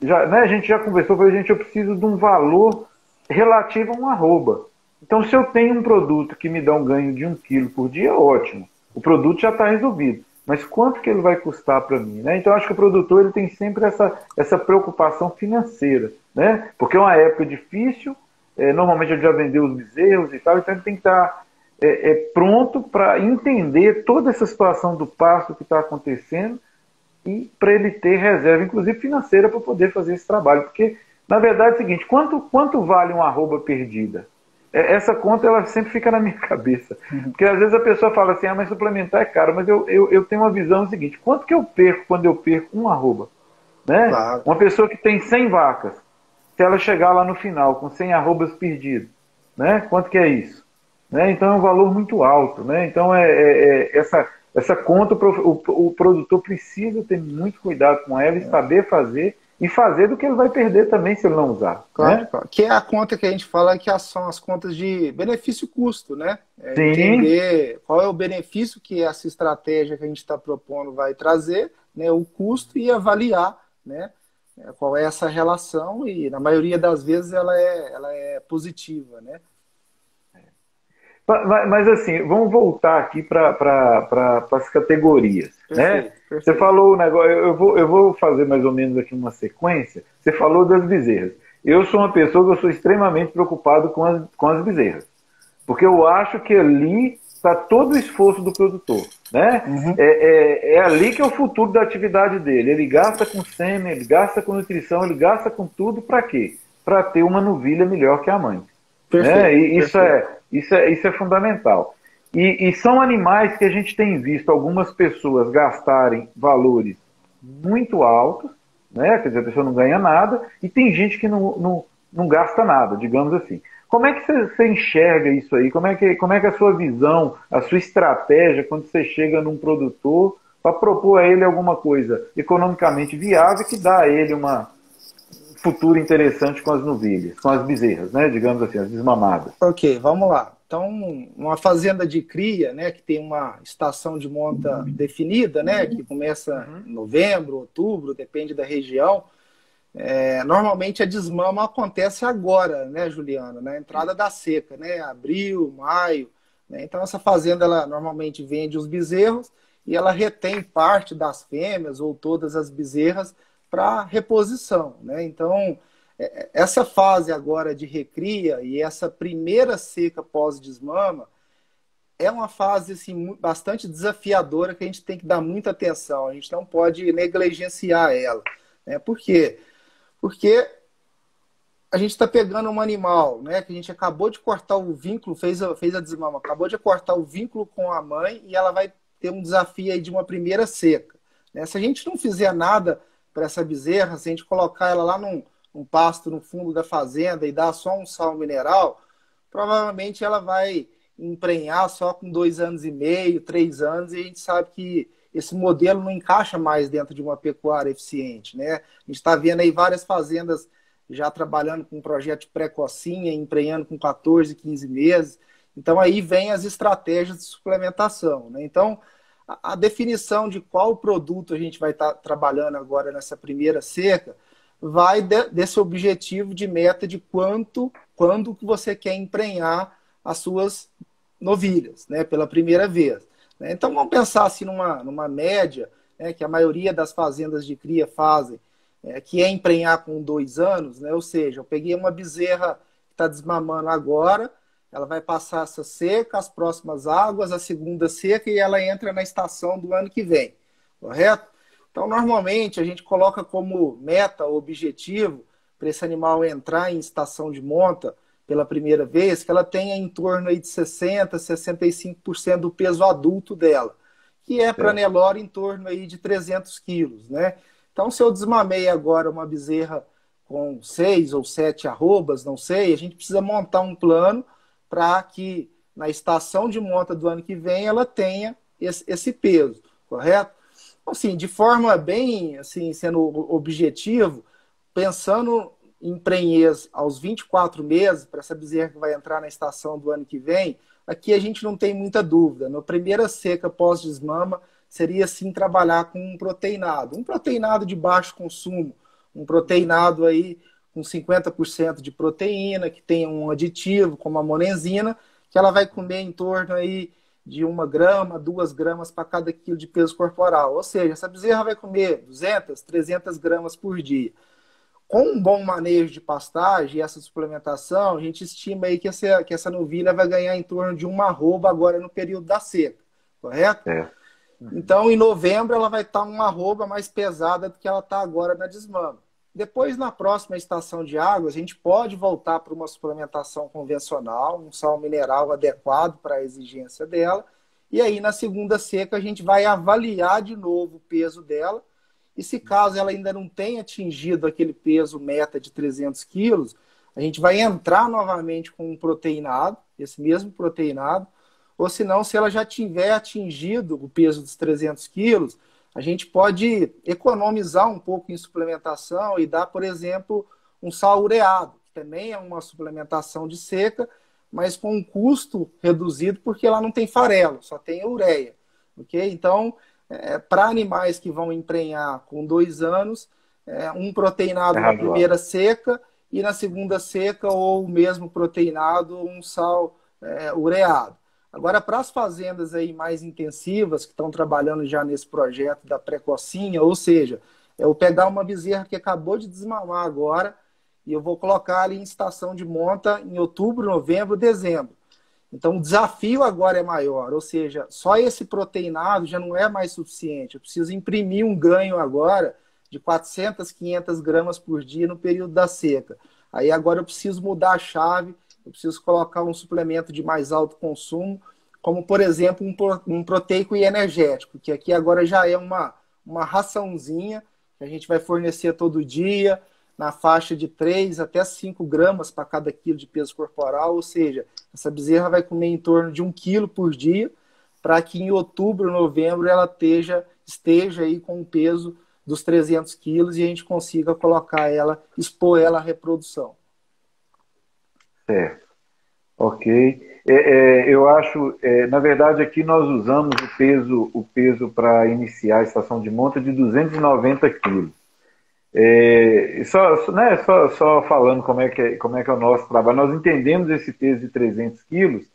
A gente já conversou, eu preciso de um valor relativo a um arroba. Então, se eu tenho um produto que me dá um ganho de 1 quilo por dia, ótimo. O produto já está resolvido. Mas quanto que ele vai custar para mim? Né? Então, acho que o produtor ele tem sempre essa preocupação financeira. Né? Porque é uma época difícil, normalmente ele já vendeu os bezerros e tal, então ele tem que estar pronto para entender toda essa situação do pasto que está acontecendo e para ele ter reserva, inclusive financeira, para poder fazer esse trabalho. Porque, na verdade, é o seguinte, quanto vale uma arroba perdida? Essa conta ela sempre fica na minha cabeça. Porque às vezes a pessoa fala assim, mas suplementar é caro, mas eu tenho uma visão seguinte, quanto que eu perco quando eu perco um arroba? Né? Claro. Uma pessoa que tem 100 vacas, se ela chegar lá no final com 100 arrobas perdidas, né? Quanto que é isso? Né? Então é um valor muito alto. Né? Então essa conta o produtor precisa ter muito cuidado com ela e saber fazer, e fazer do que ele vai perder também se ele não usar. Claro, né? claro. Que é a conta que a gente fala que são as contas de benefício-custo, né? Sim. Entender qual é o benefício que essa estratégia que a gente está propondo vai trazer, né? O custo, e avaliar, né? Qual é essa relação, e na maioria das vezes ela é positiva, né? Mas assim, vamos voltar aqui para as categorias. Perfeito, né? perfeito. Você falou o negócio, eu vou fazer mais ou menos aqui uma sequência. Você falou das bezerras. Eu sou uma pessoa que eu sou extremamente preocupado com as bezerras. Porque eu acho que ali está todo o esforço do produtor. Né? Uhum. É ali que é o futuro da atividade dele. Ele gasta com sêmen, ele gasta com nutrição, ele gasta com tudo para quê? Para ter uma novilha melhor que a mãe. Perfeito, né? E perfeito. isso é fundamental. E são animais que a gente tem visto algumas pessoas gastarem valores muito altos, né? Quer dizer, a pessoa não ganha nada, e tem gente que não gasta nada, digamos assim. Como é que você enxerga isso aí? Como é que é a sua visão, a sua estratégia quando você chega num produtor para propor a ele alguma coisa economicamente viável que dá a ele uma futuro interessante com as novilhas, com as bezerras, né? Digamos assim, as desmamadas. Ok, vamos lá. Então, uma fazenda de cria, né, que tem uma estação de monta definida, né, que começa em novembro, outubro, depende da região. Normalmente a desmama acontece agora, né, Juliana, na entrada da seca, né, abril, maio. Né? Então, essa fazenda ela normalmente vende os bezerros e ela retém parte das fêmeas ou todas as bezerras para reposição, né? Então, essa fase agora de recria e essa primeira seca pós-desmama é uma fase assim, bastante desafiadora que a gente tem que dar muita atenção. A gente não pode negligenciar ela. Né? Por quê? Porque a gente está pegando um animal, né, que a gente acabou de cortar o vínculo, fez a desmama, acabou de cortar o vínculo com a mãe e ela vai ter um desafio aí de uma primeira seca, né? Se a gente não fizer nada para essa bezerra, se a gente colocar ela lá num pasto no fundo da fazenda e dar só um sal mineral, provavelmente ela vai emprenhar só com 2 anos e meio, 3 anos, e a gente sabe que esse modelo não encaixa mais dentro de uma pecuária eficiente, né? A gente está vendo aí várias fazendas já trabalhando com um projeto de pré-cocinha, emprenhando com 14, 15 meses. Então aí vem as estratégias de suplementação, né? Então a definição de qual produto a gente vai estar trabalhando agora nessa primeira seca vai desse objetivo de meta de quando que você quer emprenhar as suas novilhas, né, pela primeira vez. Então vamos pensar assim numa média, né, que a maioria das fazendas de cria fazem, que é emprenhar com 2 anos, né? Ou seja, eu peguei uma bezerra que está desmamando agora, ela vai passar essa seca, as próximas águas, a segunda seca e ela entra na estação do ano que vem, correto? Então, normalmente, a gente coloca como meta, objetivo, para esse animal entrar em estação de monta pela primeira vez, que ela tenha em torno aí de 60%, 65% do peso adulto dela, que é para Nelore em torno aí de 300 quilos, né? Então, se eu desmamei agora uma bezerra com 6 ou 7 arrobas, não sei, a gente precisa montar um plano para que na estação de monta do ano que vem ela tenha esse peso, correto? Assim, de forma bem, assim, sendo objetivo, pensando em prenhez aos 24 meses, para essa bezerra que vai entrar na estação do ano que vem, aqui a gente não tem muita dúvida. Na primeira seca pós-desmama, seria sim trabalhar com um proteinado de baixo consumo, um proteinado aí com 50% de proteína, que tem um aditivo, como a monenzina, que ela vai comer em torno aí de 1 grama, 2 gramas para cada quilo de peso corporal. Ou seja, essa bezerra vai comer 200, 300 gramas por dia. Com um bom manejo de pastagem e essa suplementação, a gente estima aí que essa novilha vai ganhar em torno de 1 arroba agora no período da seca, correto? Então, em novembro, ela vai estar 1 arroba mais pesada do que ela está agora na desmama. Depois, na próxima estação de águas, a gente pode voltar para uma suplementação convencional, um sal mineral adequado para a exigência dela. E aí, na segunda seca, a gente vai avaliar de novo o peso dela. E se caso ela ainda não tenha atingido aquele peso meta de 300 quilos, a gente vai entrar novamente com um proteinado, esse mesmo proteinado. Ou se não, se ela já tiver atingido o peso dos 300 quilos, a gente pode economizar um pouco em suplementação e dar, por exemplo, um sal ureado, que também é uma suplementação de seca, mas com um custo reduzido, porque lá não tem farelo, só tem ureia. Okay? Então, para animais que vão emprenhar com 2 anos, um proteinado na primeira seca e na segunda seca, ou mesmo proteinado, um sal ureado. Agora, para as fazendas aí mais intensivas, que estão trabalhando já nesse projeto da pré-cocinha, ou seja, eu pegar uma bezerra que acabou de desmamar agora e eu vou colocar ali em estação de monta em outubro, novembro, dezembro. Então, o desafio agora é maior, ou seja, só esse proteinado já não é mais suficiente. Eu preciso imprimir um ganho agora de 400, 500 gramas por dia no período da seca. Aí agora eu preciso mudar a chave, eu preciso colocar um suplemento de mais alto consumo, como, por exemplo, um proteico e energético, que aqui agora já é uma raçãozinha que a gente vai fornecer todo dia, na faixa de 3 até 5 gramas para cada quilo de peso corporal, ou seja, essa bezerra vai comer em torno de 1 quilo por dia, para que em outubro, novembro, ela esteja aí com o peso dos 300 quilos e a gente consiga colocar ela, expor ela à reprodução. Certo. Ok. Eu acho, na verdade, aqui nós usamos o peso para iniciar a estação de monta de 290 quilos. Só falando como é que é o nosso trabalho, nós entendemos esse peso de 300 quilos,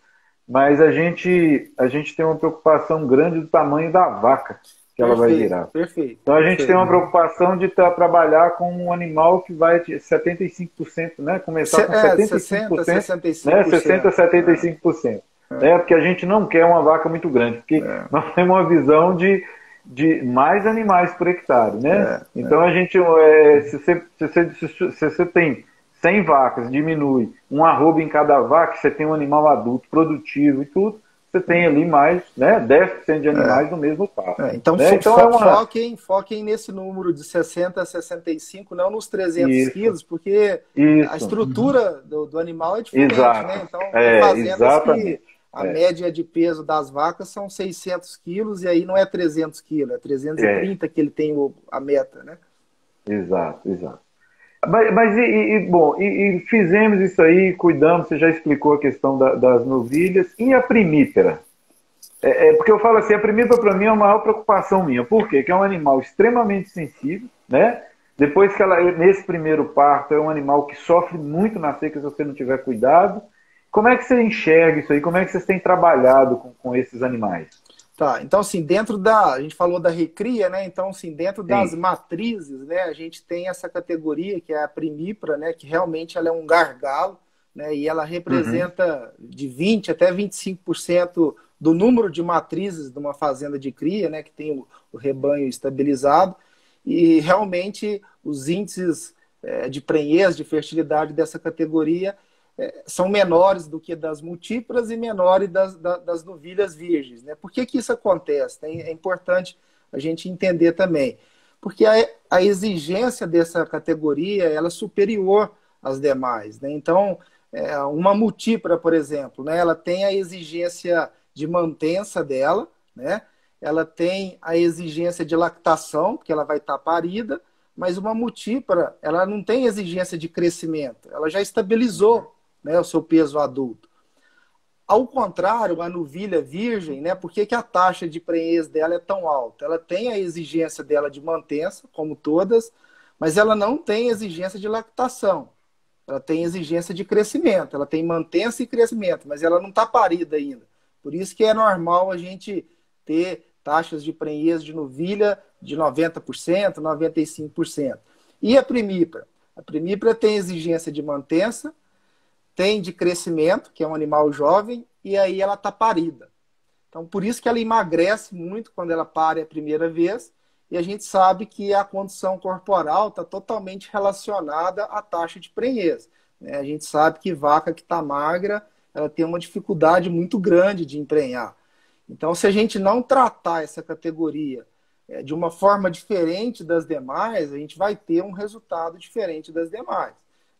mas a gente tem uma preocupação grande do tamanho da vaca que ela vai virar. Perfeito. Então a gente tem uma preocupação de trabalhar com um animal que vai de 75%, né? Começar com 75%, 65%, né? 60%, 75%. Porque a gente não quer uma vaca muito grande, porque nós temos uma visão de mais animais por hectare, né? Então a gente, se você tem 100 vacas, diminui um arroba em cada vaca, você tem um animal adulto, produtivo e tudo, você tem ali mais, né, 10% de animais no mesmo pasto. Então, né? Então foquem nesse número de 60 a 65, não nos 300 Isso. quilos, porque Isso. a estrutura do animal é diferente, Exato. né? Então, tem fazendas exatamente. que a média de peso das vacas são 600 quilos e aí não é 300 quilos, é 330 que ele tem a meta, né? Exato, exato. Mas bom, fizemos isso aí, cuidamos, você já explicou a questão das novilhas. E a primípara? Porque eu falo assim, a primípara para mim é a maior preocupação minha. Por quê? Porque é um animal extremamente sensível, né? Depois que nesse primeiro parto, é um animal que sofre muito na seca se você não tiver cuidado. Como é que você enxerga isso aí? Como é que vocês têm trabalhado com esses animais? Tá, então assim, a gente falou da recria, né? Então assim, dentro das matrizes, né, a gente tem essa categoria que é a primípara, né, que realmente ela é um gargalo, né, e ela representa de 20 até 25% do número de matrizes de uma fazenda de cria, né, que tem o rebanho estabilizado, e realmente os índices de prenhez, de fertilidade dessa categoria são menores do que das multíparas e menores das novilhas virgens. Né? Por que isso acontece? É importante a gente entender também. Porque a exigência dessa categoria ela é superior às demais. Né? Então, uma multípara, por exemplo, né? Ela tem a exigência de mantença dela, né? Ela tem a exigência de lactação, porque ela vai estar parida, mas uma multípara ela não tem exigência de crescimento, ela já estabilizou, né, o seu peso adulto. Ao contrário, a novilha virgem, né, por que a taxa de prenhez dela é tão alta? Ela tem a exigência dela de mantença, como todas, mas ela não tem exigência de lactação. Ela tem exigência de crescimento, ela tem mantença e crescimento, mas ela não está parida ainda. Por isso que é normal a gente ter taxas de prenhez de novilha de 90%, 95%. E a primípara? A primípara tem exigência de mantença, tem de crescimento, que é um animal jovem, e aí ela está parida. Então, por isso que ela emagrece muito quando ela pare a primeira vez, e a gente sabe que a condição corporal está totalmente relacionada à taxa de prenhez. Né? A gente sabe que vaca que está magra, ela tem uma dificuldade muito grande de emprenhar. Então, se a gente não tratar essa categoria de uma forma diferente das demais, a gente vai ter um resultado diferente das demais.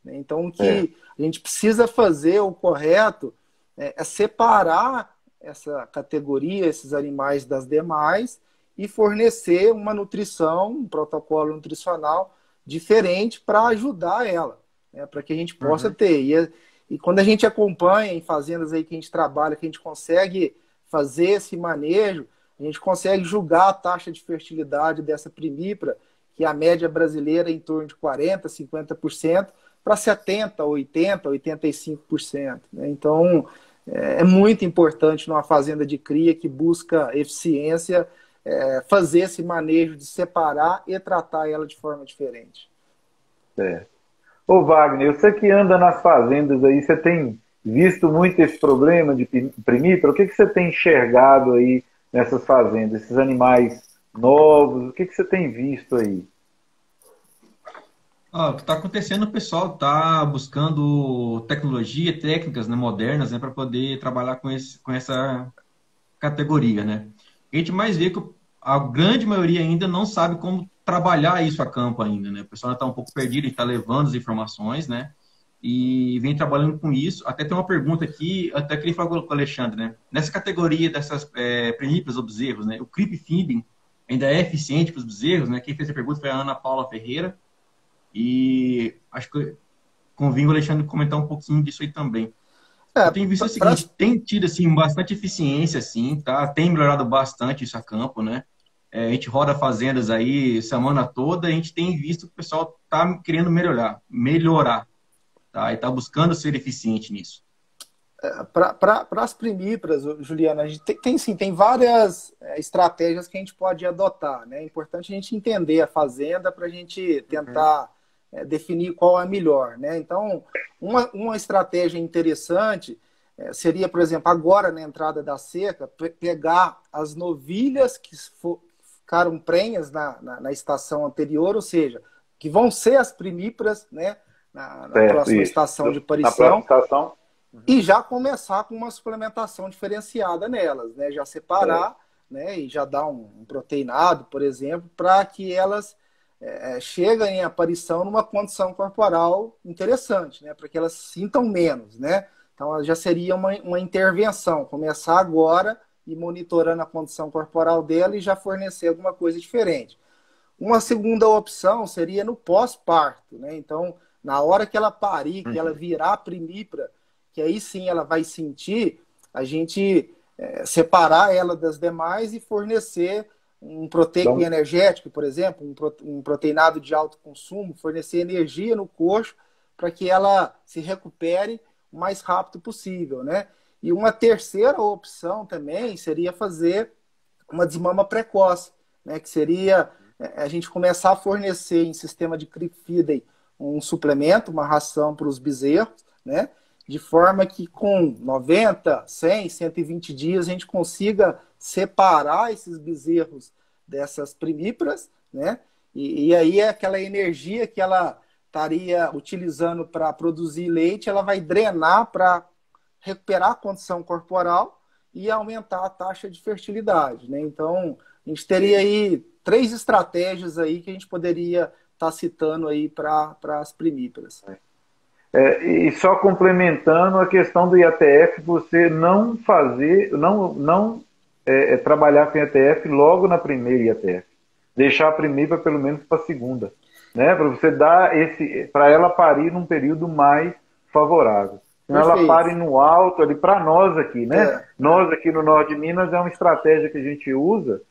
Então, o que a gente precisa fazer, o correto, é separar essa categoria, esses animais das demais e fornecer uma nutrição, um protocolo nutricional diferente para ajudar ela, né, para que a gente possa ter. E quando a gente acompanha em fazendas aí que a gente trabalha, que a gente consegue fazer esse manejo, a gente consegue julgar a taxa de fertilidade dessa primípara, que a média brasileira é em torno de 40%, 50%, para 70%, 80%, 85%. Né? Então, é muito importante numa fazenda de cria que busca eficiência, fazer esse manejo de separar e tratar ela de forma diferente. Ô Wagner, você que anda nas fazendas aí, você tem visto muito esse problema de primípara? O que você tem enxergado aí nessas fazendas, esses animais novos? O que você tem visto aí? O que está acontecendo, o pessoal está buscando tecnologia, técnicas, né, modernas, né, para poder trabalhar com essa categoria, né? A gente mais vê que a grande maioria ainda não sabe como trabalhar isso a campo ainda, né? O pessoal está um pouco perdido, a gente está levando as informações, né? E vem trabalhando com isso. Até tem uma pergunta aqui, até queria falar com o Alexandre, né? Nessa categoria dessas primíparas ou bezerros, né? O creep feeding ainda é eficiente para os bezerros, né? Quem fez a pergunta foi a Ana Paula Ferreira. E acho que convém o Alexandre comentar um pouquinho disso aí também. Eu tenho visto o seguinte, tem tido assim, bastante eficiência, assim, tá? Tem melhorado bastante isso a campo, né? A gente roda fazendas aí semana toda, a gente tem visto que o pessoal tá querendo melhorar, tá? E tá buscando ser eficiente nisso. Para as primíparas, Juliana, a gente tem várias estratégias que a gente pode adotar, né? É importante a gente entender a fazenda para a gente tentar definir qual é a melhor, né? Então, uma estratégia interessante seria, por exemplo, agora na entrada da seca, pegar as novilhas que ficaram prenhas na estação anterior, ou seja, que vão ser as primíparas, né, na Certo, próxima isso. estação de Na parição. próxima estação. E já começar com uma suplementação diferenciada nelas, né? Já separar, né? E já dar um proteinado, por exemplo, para que elas cheguem em aparição numa condição corporal interessante, né? Para que elas sintam menos, né? Então já seria uma intervenção, começar agora e monitorando a condição corporal dela e já fornecer alguma coisa diferente. Uma segunda opção seria no pós-parto, né? Então, na hora que ela parir, que ela virar primípara, que aí sim ela vai sentir, a gente separar ela das demais e fornecer um proteico energético, por exemplo, um proteinado de alto consumo, fornecer energia no coxo para que ela se recupere o mais rápido possível, né? E uma terceira opção também seria fazer uma desmama precoce, né? Que seria a gente começar a fornecer em sistema de creep feeding um suplemento, uma ração para os bezerros, né? De forma que com 90, 100, 120 dias a gente consiga separar esses bezerros dessas primíparas, né? E aí é aquela energia que ela estaria utilizando para produzir leite, ela vai drenar para recuperar a condição corporal e aumentar a taxa de fertilidade, né? Então, a gente teria aí 3 estratégias aí que a gente poderia estar citando aí para as primíparas. E só complementando a questão do IATF, você não fazer, não trabalhar com IATF logo na primeira IATF. Deixar a primípara pelo menos para a segunda, né? Para você dar para ela parir num período mais favorável. Senão ela pare no alto ali, para nós aqui, né? Nós aqui no norte de Minas é uma estratégia que a gente usa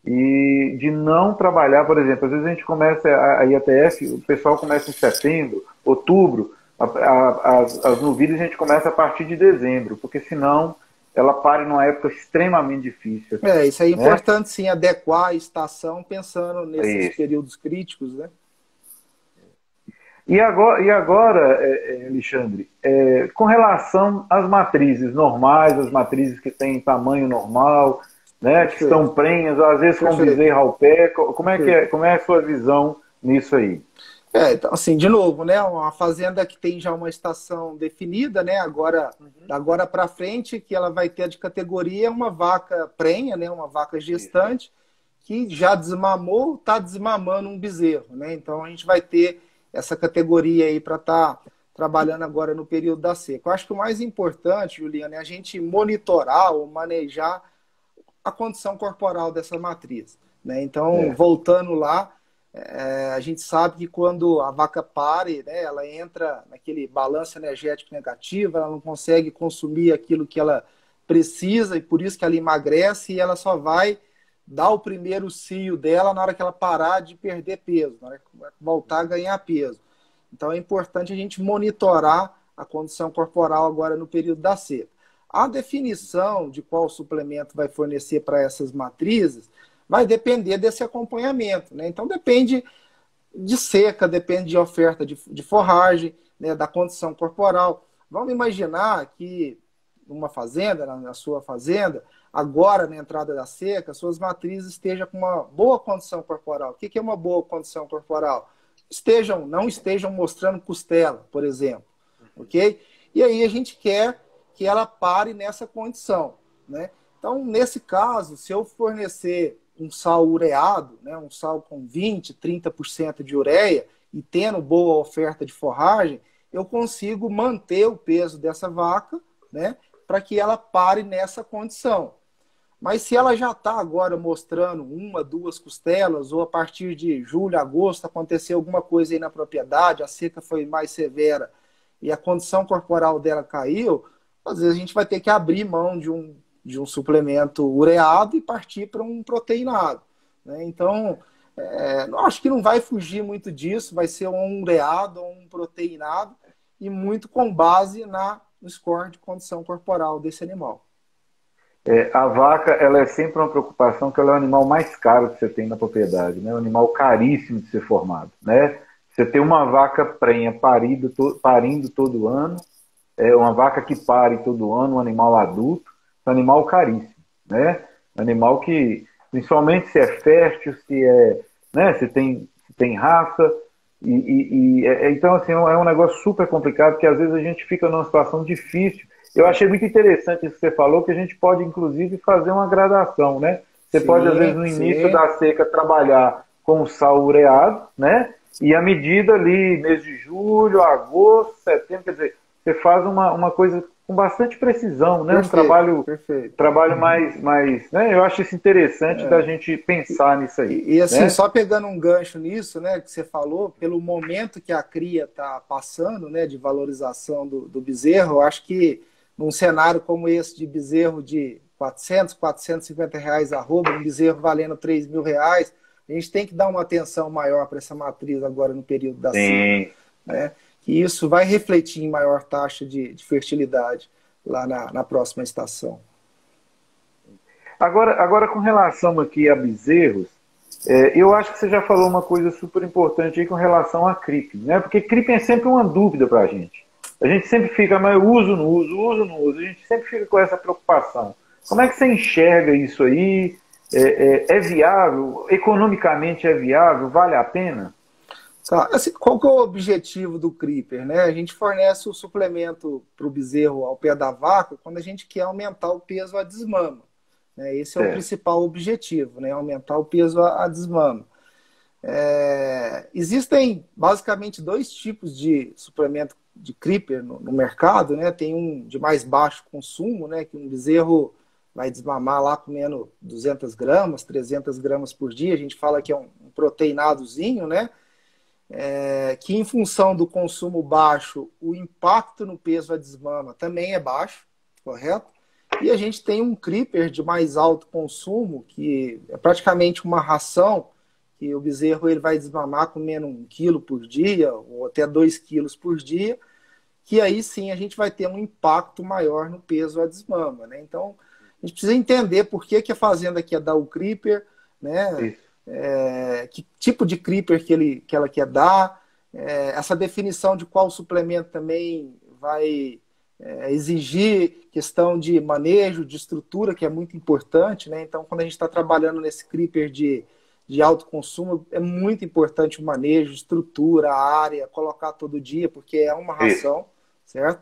e de não trabalhar, por exemplo, às vezes a gente começa a IATF, o pessoal começa em setembro, outubro, as novilhas a gente começa a partir de dezembro, porque senão ela pare numa época extremamente difícil. Isso é importante, sim, adequar a estação pensando nesses períodos críticos, né? E agora, Alexandre, com relação às matrizes normais, as matrizes que têm tamanho normal, né, que estão prenhas, às vezes com bezerro ao pé, como é a sua visão nisso aí? Então, assim, de novo, né, uma fazenda que tem já uma estação definida, né, agora para frente, que ela vai ter de categoria uma vaca prenha, né, uma vaca gestante, que já desmamou, está desmamando um bezerro, né, então a gente vai ter essa categoria aí para estar trabalhando agora no período da seca. Eu acho que o mais importante, Juliana, é a gente monitorar ou manejar a condição corporal dessa matriz, né, então, voltando lá, a gente sabe que quando a vaca pare, né, ela entra naquele balanço energético negativo, ela não consegue consumir aquilo que ela precisa e por isso que ela emagrece e ela só vai dar o primeiro cio dela na hora que ela parar de perder peso, na hora que voltar a ganhar peso. Então é importante a gente monitorar a condição corporal agora no período da seca. A definição de qual suplemento vai fornecer para essas matrizes vai depender desse acompanhamento, né? Então depende de seca, depende de oferta de forragem, né, da condição corporal. Vamos imaginar que numa fazenda, na sua fazenda, agora na entrada da seca, suas matrizes estejam com uma boa condição corporal. O que é uma boa condição corporal? Não estejam mostrando costela, por exemplo, ok? E aí a gente quer que ela pare nessa condição, né? Então, nesse caso, se eu fornecer um sal ureado, né, um sal com 20%, 30% de ureia e tendo boa oferta de forragem, eu consigo manter o peso dessa vaca, né, para que ela pare nessa condição. Mas se ela já está agora mostrando 1, 2 costelas, ou a partir de julho, agosto, aconteceu alguma coisa aí na propriedade, a seca foi mais severa e a condição corporal dela caiu, às vezes a gente vai ter que abrir mão de um suplemento ureado e partir para um proteinado, né? Então, acho que não vai fugir muito disso, vai ser um ureado ou um proteinado e muito com base no score de condição corporal desse animal. A vaca, ela é sempre uma preocupação, que ela é o animal mais caro que você tem na propriedade, né? Um animal caríssimo de ser formado, né? Você tem uma vaca prenha parindo todo ano, uma vaca que pare todo ano, um animal adulto, um animal caríssimo, né? Um animal que, principalmente se é fértil, né? Se tem raça, Então, assim, é um negócio super complicado, porque às vezes a gente fica numa situação difícil. Eu achei muito interessante isso que você falou, que a gente pode, inclusive, fazer uma gradação, né? Você pode, às vezes, no início da seca, trabalhar com sal ureado, né? E à medida ali, mês de julho, agosto, setembro, quer dizer, você faz uma coisa com bastante precisão, né? Trabalho mais, né? Eu acho isso interessante da gente pensar nisso aí. E assim, né? só pegando um gancho nisso, né, que você falou, pelo momento que a cria está passando, né, de valorização do bezerro, eu acho que num cenário como esse de bezerro de 400, 450 reais arroba, um bezerro valendo 3 mil reais, a gente tem que dar uma atenção maior para essa matriz agora no período da seca, né? Que isso vai refletir em maior taxa de fertilidade lá na próxima estação. Agora, com relação aqui a bezerros, eu acho que você já falou uma coisa super importante aí com relação a creeping, né? Porque creeping é sempre uma dúvida para a gente. A gente sempre fica, mas eu uso, não uso, uso, não uso. A gente sempre fica com essa preocupação. Como é que você enxerga isso aí? É viável? Economicamente é viável? Vale a pena? Tá. Assim, qual que é o objetivo do Creeper, né? A gente fornece o suplemento para o bezerro ao pé da vaca quando a gente quer aumentar o peso à desmama, né? Esse é o principal objetivo, né? Aumentar o peso à desmama. Existem basicamente dois tipos de suplemento de Creeper no mercado, né? Tem um de mais baixo consumo, né? Que um bezerro vai desmamar lá comendo 200 gramas, 300 gramas por dia. A gente fala que é um proteinadozinho, né? Que em função do consumo baixo, o impacto no peso à desmama também é baixo, correto? E a gente tem um creeper de mais alto consumo, que é praticamente uma ração, que o bezerro ele vai desmamar comendo 1 quilo por dia, ou até 2 quilos por dia, que aí sim a gente vai ter um impacto maior no peso à desmama, né? Então, a gente precisa entender por que a fazenda quer dar o creeper, né? Que tipo de creeper que ela quer dar, essa definição de qual suplemento também vai exigir questão de manejo, de estrutura, que é muito importante, né? Então, quando a gente está trabalhando nesse creeper de alto consumo, é muito importante o manejo, estrutura, área, colocar todo dia, porque é uma ração, certo?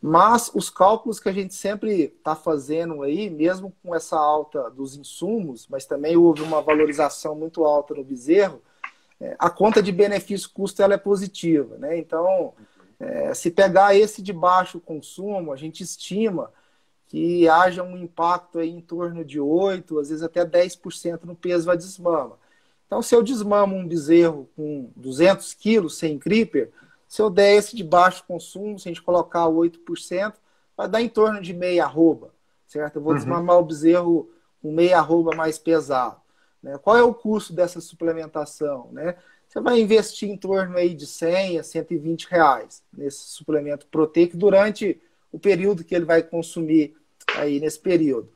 Mas os cálculos que a gente sempre está fazendo aí, mesmo com essa alta dos insumos, mas também houve uma valorização muito alta no bezerro, a conta de benefício-custo ela é positiva, né? Então, se pegar esse de baixo consumo, a gente estima que haja um impacto aí em torno de 8%, às vezes até 10% no peso à desmama. Então, se eu desmamo um bezerro com 200 quilos sem creeper, se eu der esse de baixo consumo, se a gente colocar 8%, vai dar em torno de meia arroba, certo? Eu vou desmamar o bezerro com meia arroba mais pesado, né? Qual é o custo dessa suplementação, né? Você vai investir em torno aí de 100 a 120 reais nesse suplemento proteico durante o período que ele vai consumir aí nesse período.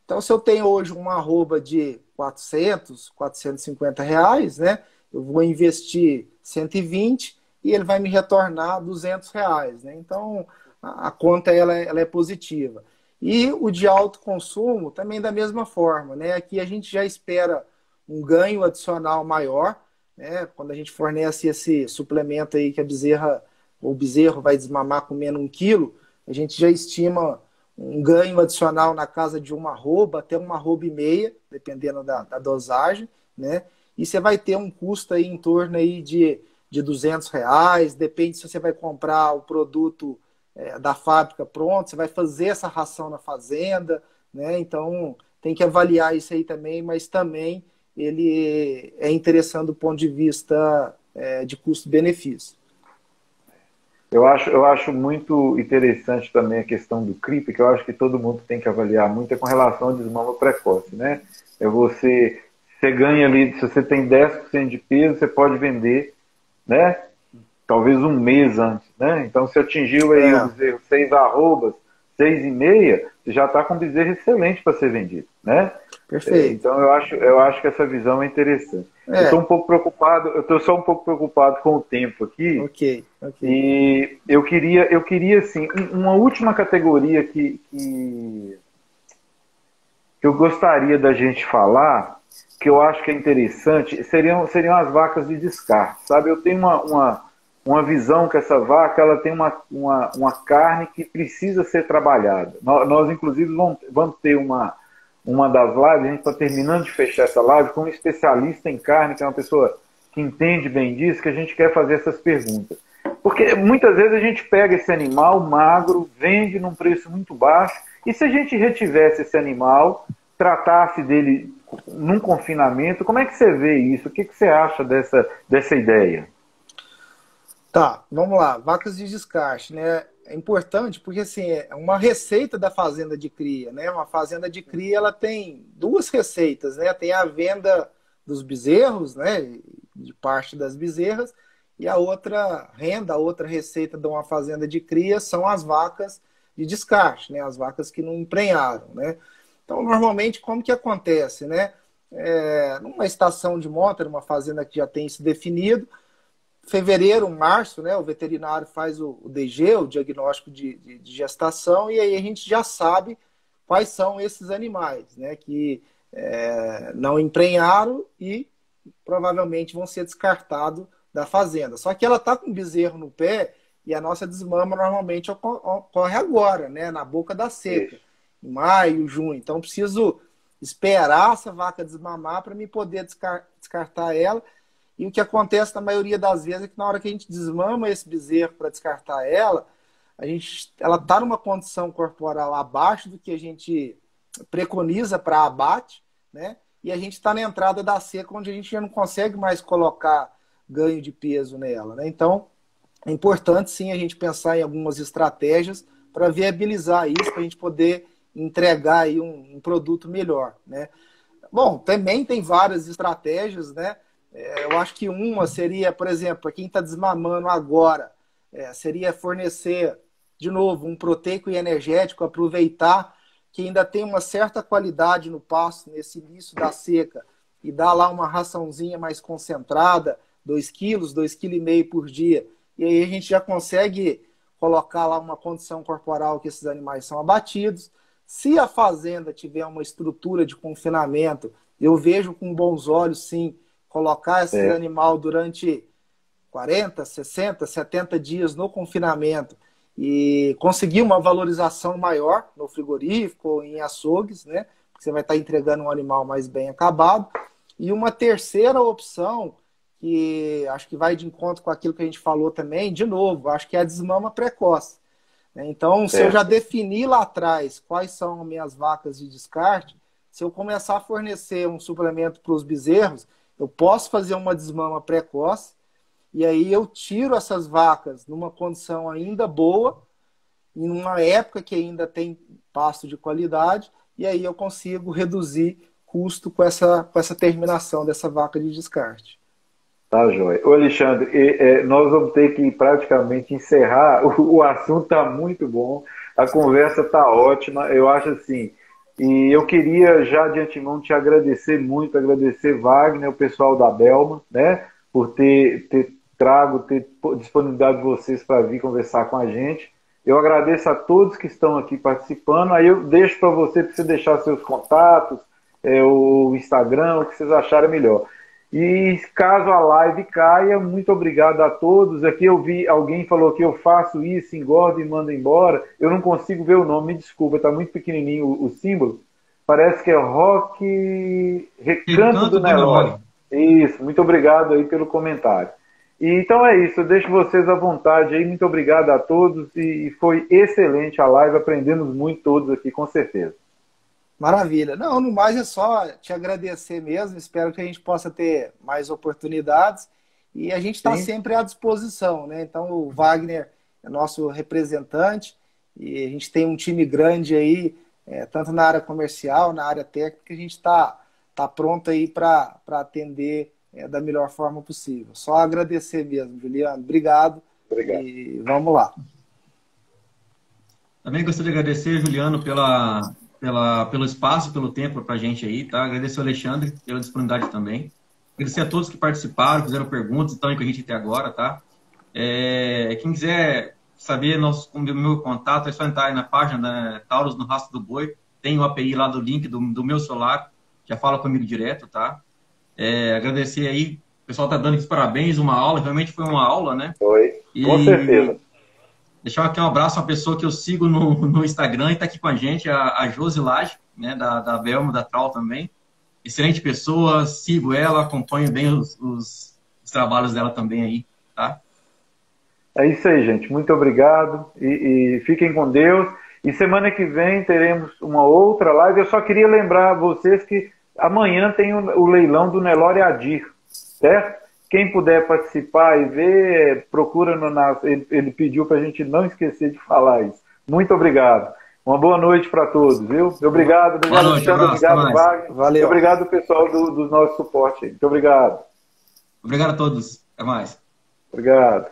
Então, se eu tenho hoje uma arroba de 400, 450 reais, né? Eu vou investir 120 e ele vai me retornar 200 reais, né? Então, a conta ela é positiva. E o de alto consumo também da mesma forma, né? Aqui a gente já espera um ganho adicional maior, né? Quando a gente fornece esse suplemento aí que o bezerro vai desmamar comendo 1 quilo, a gente já estima um ganho adicional na casa de uma arroba, até uma arroba e meia, dependendo da dosagem, né? E você vai ter um custo aí em torno aí de 200 reais, depende se você vai comprar o produto da fábrica pronto, você vai fazer essa ração na fazenda, né? Então tem que avaliar isso aí também, mas também ele é interessante do ponto de vista de custo-benefício. Eu acho muito interessante também a questão do creep, que eu acho que todo mundo tem que avaliar muito, é com relação ao desmama precoce, né? Você ganha ali, se você tem 10% de peso, você pode vender, né? Talvez um mês antes, né? Então, se atingiu aí o bezerro 6 arrobas, 6,5, você já está com um bezerro excelente para ser vendido, né? Perfeito. Então, eu acho que essa visão é interessante. Eu estou um pouco preocupado, eu estou só um pouco preocupado com o tempo aqui. Ok. E eu queria assim, uma última categoria que eu gostaria da gente falar que eu acho que é interessante seriam as vacas de descarte, sabe? Eu tenho uma visão que essa vaca ela tem uma carne que precisa ser trabalhada. Nós inclusive, vamos ter uma das lives, a gente está terminando de fechar essa live com um especialista em carne, que é uma pessoa que entende bem disso, que a gente quer fazer essas perguntas. Porque muitas vezes a gente pega esse animal magro, vende num preço muito baixo, e se a gente retivesse esse animal, tratasse dele num confinamento, como é que você vê isso? O que você acha dessa ideia? Tá, vamos lá. Vacas de descarte, né? É importante porque assim, é uma receita da fazenda de cria, né? Uma fazenda de cria, ela tem duas receitas, né? Tem a venda dos bezerros, né? De parte das bezerras, e a outra renda, a outra receita de uma fazenda de cria são as vacas de descarte, né? As vacas que não emprenharam, né? Então, normalmente, como que acontece, né? Numa estação de monta, numa fazenda que já tem isso definido, fevereiro, março, né, o veterinário faz o DG, o diagnóstico de gestação, e aí a gente já sabe quais são esses animais, né, que não emprenharam e provavelmente vão ser descartados da fazenda. Só que ela está com bezerro no pé e a nossa desmama normalmente ocorre agora, né, na boca da seca, em maio, junho. Então, preciso esperar essa vaca desmamar para me poder descartar ela. E o que acontece na maioria das vezes é que na hora que a gente desmama esse bezerro para descartar ela, ela está numa condição corporal abaixo do que a gente preconiza para abate, né? E a gente está na entrada da seca, onde a gente já não consegue mais colocar ganho de peso nela, né? Então, é importante sim a gente pensar em algumas estratégias para viabilizar isso, para a gente poder entregar aí um produto melhor, né? Bom, também tem várias estratégias, né? Eu acho que uma seria, por exemplo, para quem está desmamando agora, seria fornecer, de novo, um proteico e energético, aproveitar que ainda tem uma certa qualidade no pasto nesse início da seca e dar lá uma raçãozinha mais concentrada, 2 quilos, 2,5 kg por dia. E aí a gente já consegue colocar lá uma condição corporal que esses animais são abatidos. Se a fazenda tiver uma estrutura de confinamento, eu vejo com bons olhos, sim, colocar esse animal durante 40, 60, 70 dias no confinamento e conseguir uma valorização maior no frigorífico ou em açougues, né? Porque você vai estar entregando um animal mais bem acabado. E uma terceira opção, que acho que vai de encontro com aquilo que a gente falou também, de novo, acho que é a desmama precoce. Então, se eu já definir lá atrás quais são as minhas vacas de descarte, se eu começar a fornecer um suplemento para os bezerros, eu posso fazer uma desmama precoce e aí eu tiro essas vacas numa condição ainda boa, em uma época que ainda tem pasto de qualidade, e aí eu consigo reduzir custo com essa terminação dessa vaca de descarte. Tá, joia. Ô, Alexandre, nós vamos ter que praticamente encerrar. O assunto está muito bom, a conversa está ótima, eu acho assim. E eu queria já de antemão te agradecer muito, agradecer Wagner, o pessoal da Belma, né, por ter disponibilidade de vocês para vir conversar com a gente. Eu agradeço a todos que estão aqui participando. Aí eu deixo para você deixar seus contatos, o Instagram, o que vocês acharem melhor. E caso a live caia, muito obrigado a todos. Aqui eu vi, alguém falou que eu faço isso, engordo e mando embora. Eu não consigo ver o nome, me desculpa, está muito pequenininho o símbolo. Parece que é Recanto do Nelore. Isso, muito obrigado aí pelo comentário. E, então é isso, eu deixo vocês à vontade aí. Muito obrigado a todos e foi excelente a live, aprendemos muito todos aqui, com certeza. Maravilha. Não, no mais é só te agradecer mesmo. Espero que a gente possa ter mais oportunidades. E a gente está sempre à disposição, né? Então, o Wagner é nosso representante e a gente tem um time grande aí, tanto na área comercial, na área técnica, a gente está pronto aí para atender da melhor forma possível. Só agradecer mesmo, Juliano. Obrigado. Obrigado. E vamos lá. Também gostaria de agradecer, Juliano, pelo espaço, pelo tempo para a gente aí, tá? Agradecer ao Alexandre pela disponibilidade também. Agradecer a todos que participaram, fizeram perguntas, estão aí com a gente até agora, tá? Quem quiser saber o meu contato, é só entrar aí na página da Taurus no Rastro do Boi. Tem o API lá do link do meu celular, já fala comigo direto, tá? Agradecer aí, o pessoal tá dando os parabéns, uma aula, realmente foi uma aula, né? Foi, com certeza. Deixar aqui um abraço a uma pessoa que eu sigo no Instagram e está aqui com a gente, a Josi Lage, né, da Belmo, da Trau também. Excelente pessoa, sigo ela, acompanho bem os trabalhos dela também aí, tá? É isso aí, gente. Muito obrigado e fiquem com Deus. E semana que vem teremos uma outra live. Eu só queria lembrar a vocês que amanhã tem o leilão do Nelore Adir, certo? Quem puder participar e ver, procura ele pediu para a gente não esquecer de falar isso. Muito obrigado. Uma boa noite para todos, viu? Obrigado, Alexandre, obrigado, Wagner. Valeu. Obrigado, pessoal do nosso suporte aí. Muito obrigado. Obrigado a todos. Até mais. Obrigado.